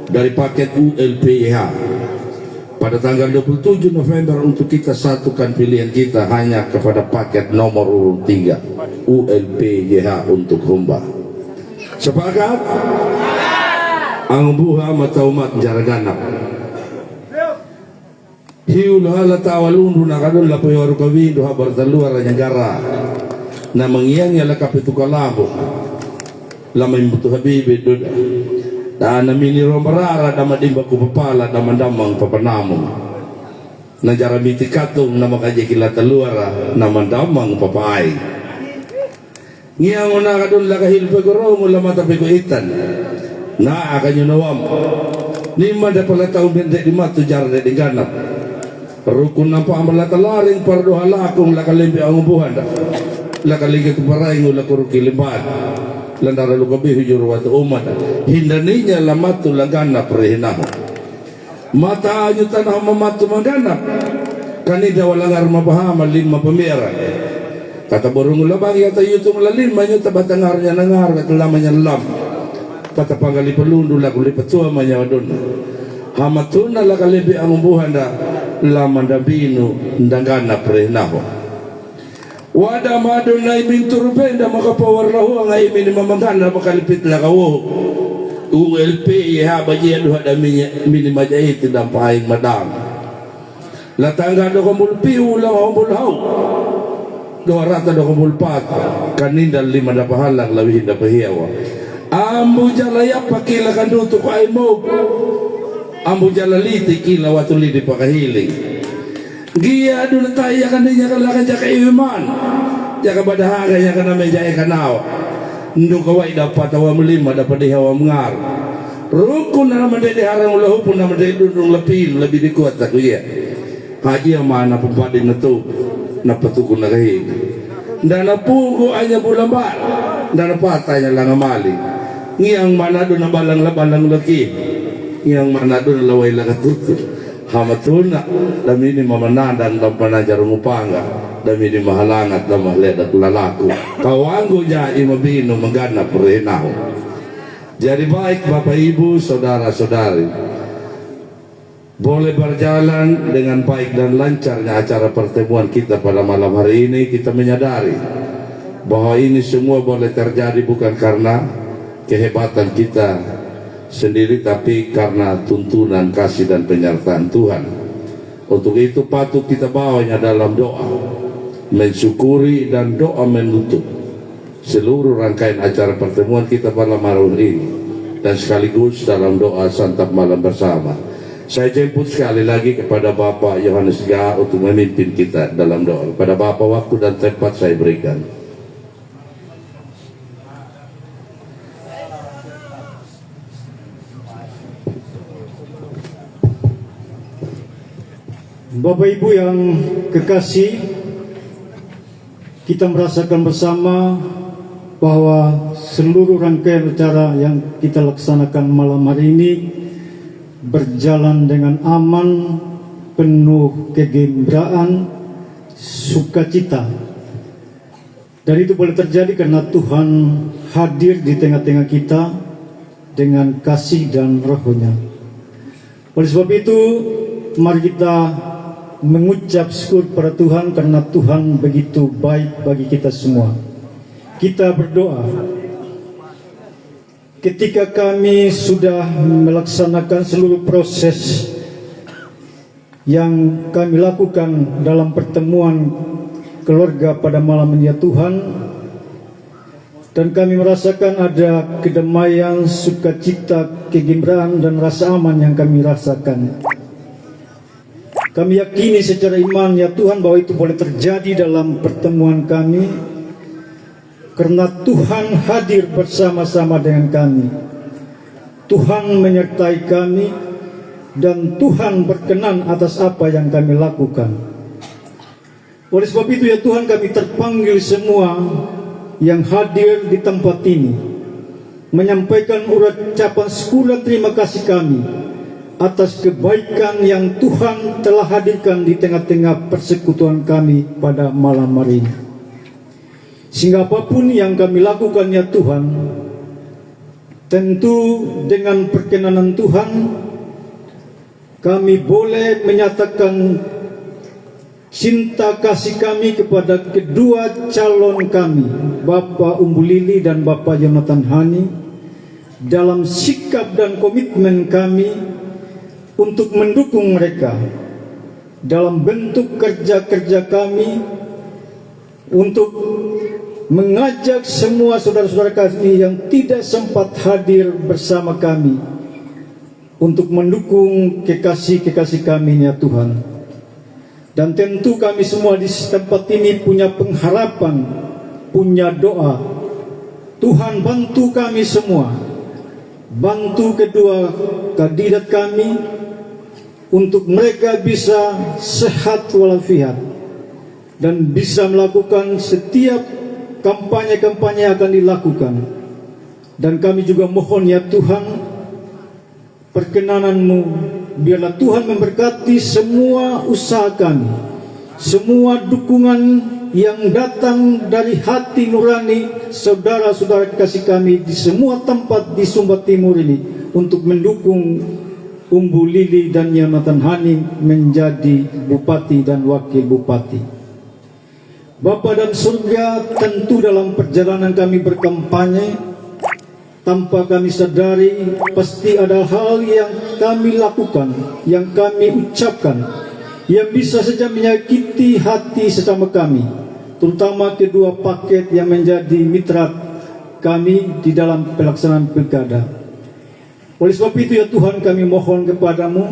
dari paket ULPH pada tanggal 27 November untuk kita satukan pilihan kita hanya kepada paket nomor urut 3 ULPH untuk Humba. Sepakat? Ang buha mataumat jaraganap. Hiu lahala tawalundu nakadun lapoy waru kawindo habar taluar nyagara na mangyang yala kapitu kalabo lamay mutu habibi duda da namili romarara da madimba ku papala da mandamang papanamong na jaramiti katong na makaje kilata luara na mandamang papaay ngiyang una kadun lakahil pagoro mula mata piguitan na akanyo nawam lima da pala taong bende di matu jarade di ganap rukun na pa amalatalaring pardo halakong lakalimpi ang ubuhan da lakaligit paraing ulakuruki limbad landara lukabi hujur watu umat hindaninya lamatu lagana perhinaho mata ayu tanah mamatu magana kanida walangar mabahama lima pemira kata burung labang yata yutung lalim manyo tabatangarnya nangar kata lamanya lam kata panggali pelundu laku lipatua manya wadon hamatuna lakalibi ang umbuhanda lamanda binu ndangana perhinaho wada madon na iminturbenda makapawarlahu ang imin mamagana makalipit na kawo ULP ihaba niya duha da minimajahit ng paing madam latangga do kumulpi ulang kumulhaw doha rata do kumulpat kanindal lima na pahalang lawihin na pahiyawa ambu jalaya pakila kanduto ko ay mo ambu jalaliti kila watuli di pakahiling Gia dulu taya kan dia kalakan jaka iman, jaka badahaga jaka namanya jaya kanau. Ndu kawai dapat awam lima dapat dihawa mengar. Rukun nama dia harang ulah pun nama dia dudung lebih dikuat tak ya. Haji yang mana pempading itu, napa tukun lagi. Dan napungu aja bulan bar, dan patahnya lang amali. Ngiang mana do nabalang lagi, ngiang mana do lawai lagatutu. Hamatuna dami ni mamanandang dan panajar mupanga dami ni mahalangat dan mahledak lalaku kawangu jadi mabino magana perhinaho. Jadi baik Bapak Ibu saudara-saudari, boleh berjalan dengan baik dan lancarnya acara pertemuan kita pada malam hari ini. Kita menyadari bahwa ini semua boleh terjadi bukan karena kehebatan kita sendiri, tapi karena tuntunan kasih dan penyertaan Tuhan. Untuk itu patut kita bawanya dalam doa, mensyukuri dan doa menutup seluruh rangkaian acara pertemuan kita pada malam ini, dan sekaligus dalam doa santap malam bersama. Saya jemput sekali lagi kepada Bapak Yohanes Ga untuk memimpin kita dalam doa. Kepada Bapak waktu dan tempat saya berikan. Bapak Ibu yang kekasih, kita merasakan bersama bahwa seluruh rangkaian acara yang kita laksanakan malam hari ini berjalan dengan aman, penuh kegembiraan, sukacita. Dan itu boleh terjadi karena Tuhan hadir di tengah-tengah kita dengan kasih dan roh-Nya. Oleh sebab itu, mari kita mengucap syukur pada Tuhan karena Tuhan begitu baik bagi kita semua. Kita berdoa. Ketika kami sudah melaksanakan seluruh proses yang kami lakukan dalam pertemuan keluarga pada malam ini ya Tuhan, dan kami merasakan ada kedamaian, sukacita, kegembiraan dan rasa aman yang kami rasakan. Kami yakini secara iman ya Tuhan bahwa itu boleh terjadi dalam pertemuan kami karena Tuhan hadir bersama-sama dengan kami. Tuhan menyertai kami dan Tuhan berkenan atas apa yang kami lakukan. Oleh sebab itu ya Tuhan, kami terpanggil semua yang hadir di tempat ini menyampaikan ucapan syukur dan terima kasih kami atas kebaikan yang Tuhan telah hadirkan di tengah-tengah persekutuan kami pada malam hari ini. Sehingga apapun yang kami lakukan ya Tuhan, tentu dengan perkenanan Tuhan, kami boleh menyatakan cinta kasih kami kepada kedua calon kami, Bapak Umbu Lili dan Bapak Jonathan Hani, dalam sikap dan komitmen kami untuk mendukung mereka dalam bentuk kerja-kerja kami, untuk mengajak semua saudara-saudara kami yang tidak sempat hadir bersama kami untuk mendukung kekasih-kekasih kami ya Tuhan. Dan tentu kami semua di tempat ini punya pengharapan, punya doa. Tuhan bantu kami semua, bantu kedua kandidat kami untuk mereka bisa sehat walafiat dan bisa melakukan setiap kampanye-kampanye yang akan dilakukan. Dan kami juga mohon ya Tuhan, perkenanan-Mu, biarlah Tuhan memberkati semua usaha kami, semua dukungan yang datang dari hati nurani saudara-saudara kasih kami di semua tempat di Sumba Timur ini untuk mendukung Umbu Lili dan Jonathan Hani menjadi bupati dan wakil bupati. Bapa dan surga, tentu dalam perjalanan kami berkampanye, tanpa kami sadari pasti ada hal yang kami lakukan, yang kami ucapkan, yang bisa saja menyakiti hati sesama kami, terutama kedua paket yang menjadi mitra kami di dalam pelaksanaan pilkada. Oleh sebab itu ya Tuhan, kami mohon kepadamu,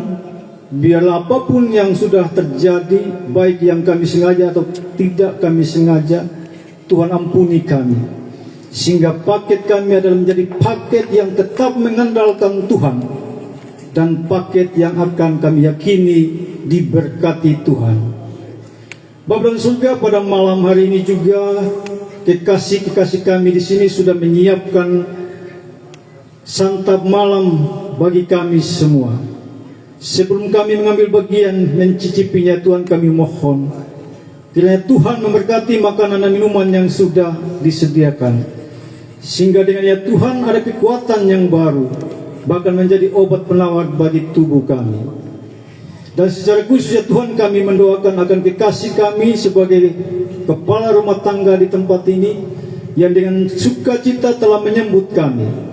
biarlah apapun yang sudah terjadi, baik yang kami sengaja atau tidak kami sengaja, Tuhan ampuni kami, sehingga paket kami adalah menjadi paket yang tetap mengandalkan Tuhan, dan paket yang akan kami yakini diberkati Tuhan. Bapa dan surga, pada malam hari ini juga kekasih-kekasih kami di sini sudah menyiapkan santap malam bagi kami semua. Sebelum kami mengambil bagian mencicipinya, Tuhan kami mohon kiranya Tuhan memberkati makanan dan minuman yang sudah disediakan, sehingga dengan ya Tuhan ada kekuatan yang baru, bahkan menjadi obat penawar bagi tubuh kami. Dan secara khusus ya Tuhan, kami mendoakan akan kekasih kami sebagai kepala rumah tangga di tempat ini yang dengan sukacita telah menyambut kami.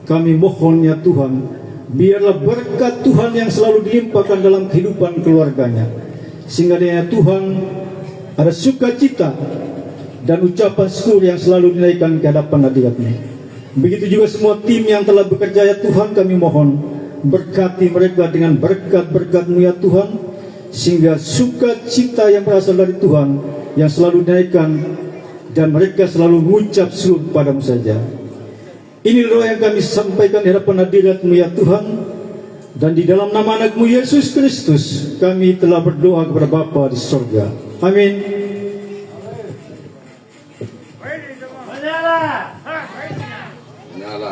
Kami mohon ya Tuhan, biarlah berkat Tuhan yang selalu dilimpahkan dalam kehidupan keluarganya, sehingga ya Tuhan ada sukacita dan ucapan syukur yang selalu dinaikkan ke hadapan hadirat-Mu. Begitu juga semua tim yang telah bekerja, ya Tuhan, kami mohon berkati mereka dengan berkat-berkat-Mu ya Tuhan, sehingga sukacita yang berasal dari Tuhan yang selalu dinaikkan dan mereka selalu mengucap syukur padamu saja. Ini doa yang kami sampaikan di hadapan hadirat-Mu ya Tuhan, dan di dalam nama anak-Mu Yesus Kristus kami telah berdoa kepada Bapa di surga. Amin. Nyala.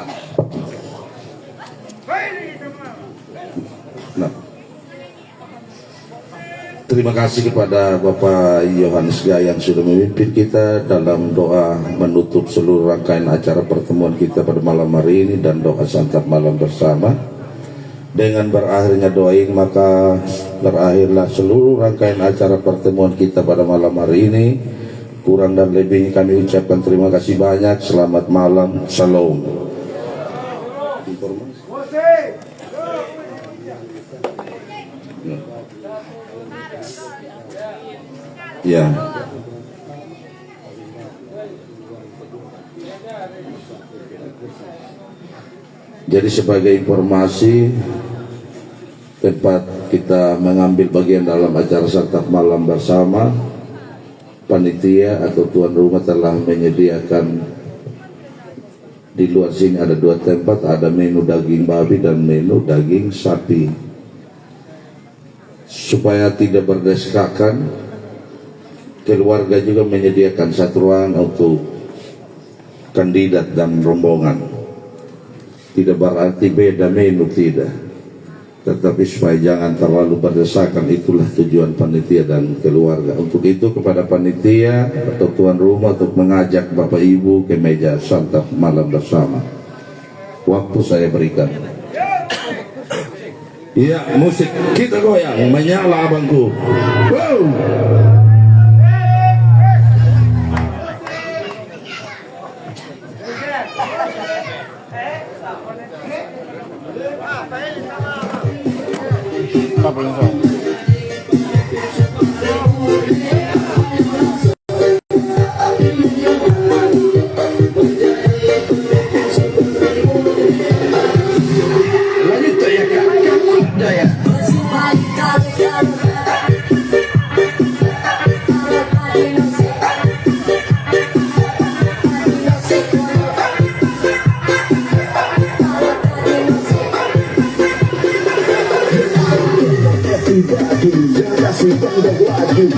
Nah. Terima kasih kepada Bapak Yohanes Gaya yang sudah memimpin kita dalam doa menutup seluruh rangkaian acara pertemuan kita pada malam hari ini dan doa santap malam bersama. Dengan berakhirnya doa ini, maka berakhirlah seluruh rangkaian acara pertemuan kita pada malam hari ini. Kurang dan lebihnya kami ucapkan terima kasih banyak. Selamat malam, shalom. Ya. Jadi sebagai informasi, tempat kita mengambil bagian dalam acara santap malam bersama, panitia atau tuan rumah telah menyediakan di luar sini ada 2 tempat, ada menu daging babi dan menu daging sapi. Supaya tidak berdesakan, keluarga juga menyediakan 1 ruangan untuk kandidat dan rombongan. Tidak berarti beda menu, tidak, tetapi supaya jangan terlalu berdesakan, itulah tujuan panitia dan keluarga. Untuk itu kepada panitia atau tuan rumah untuk mengajak Bapak Ibu ke meja santap malam bersama. Waktu saya berikan. Iya, musik kita goyang, menyala abangku. Wow.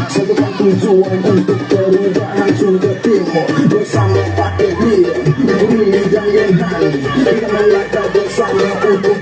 Satukan tujuan untuk perubahan Sumber Timur bersama Pak Emil, Bumi dan Yenhan. Kita melangkah bersama untuk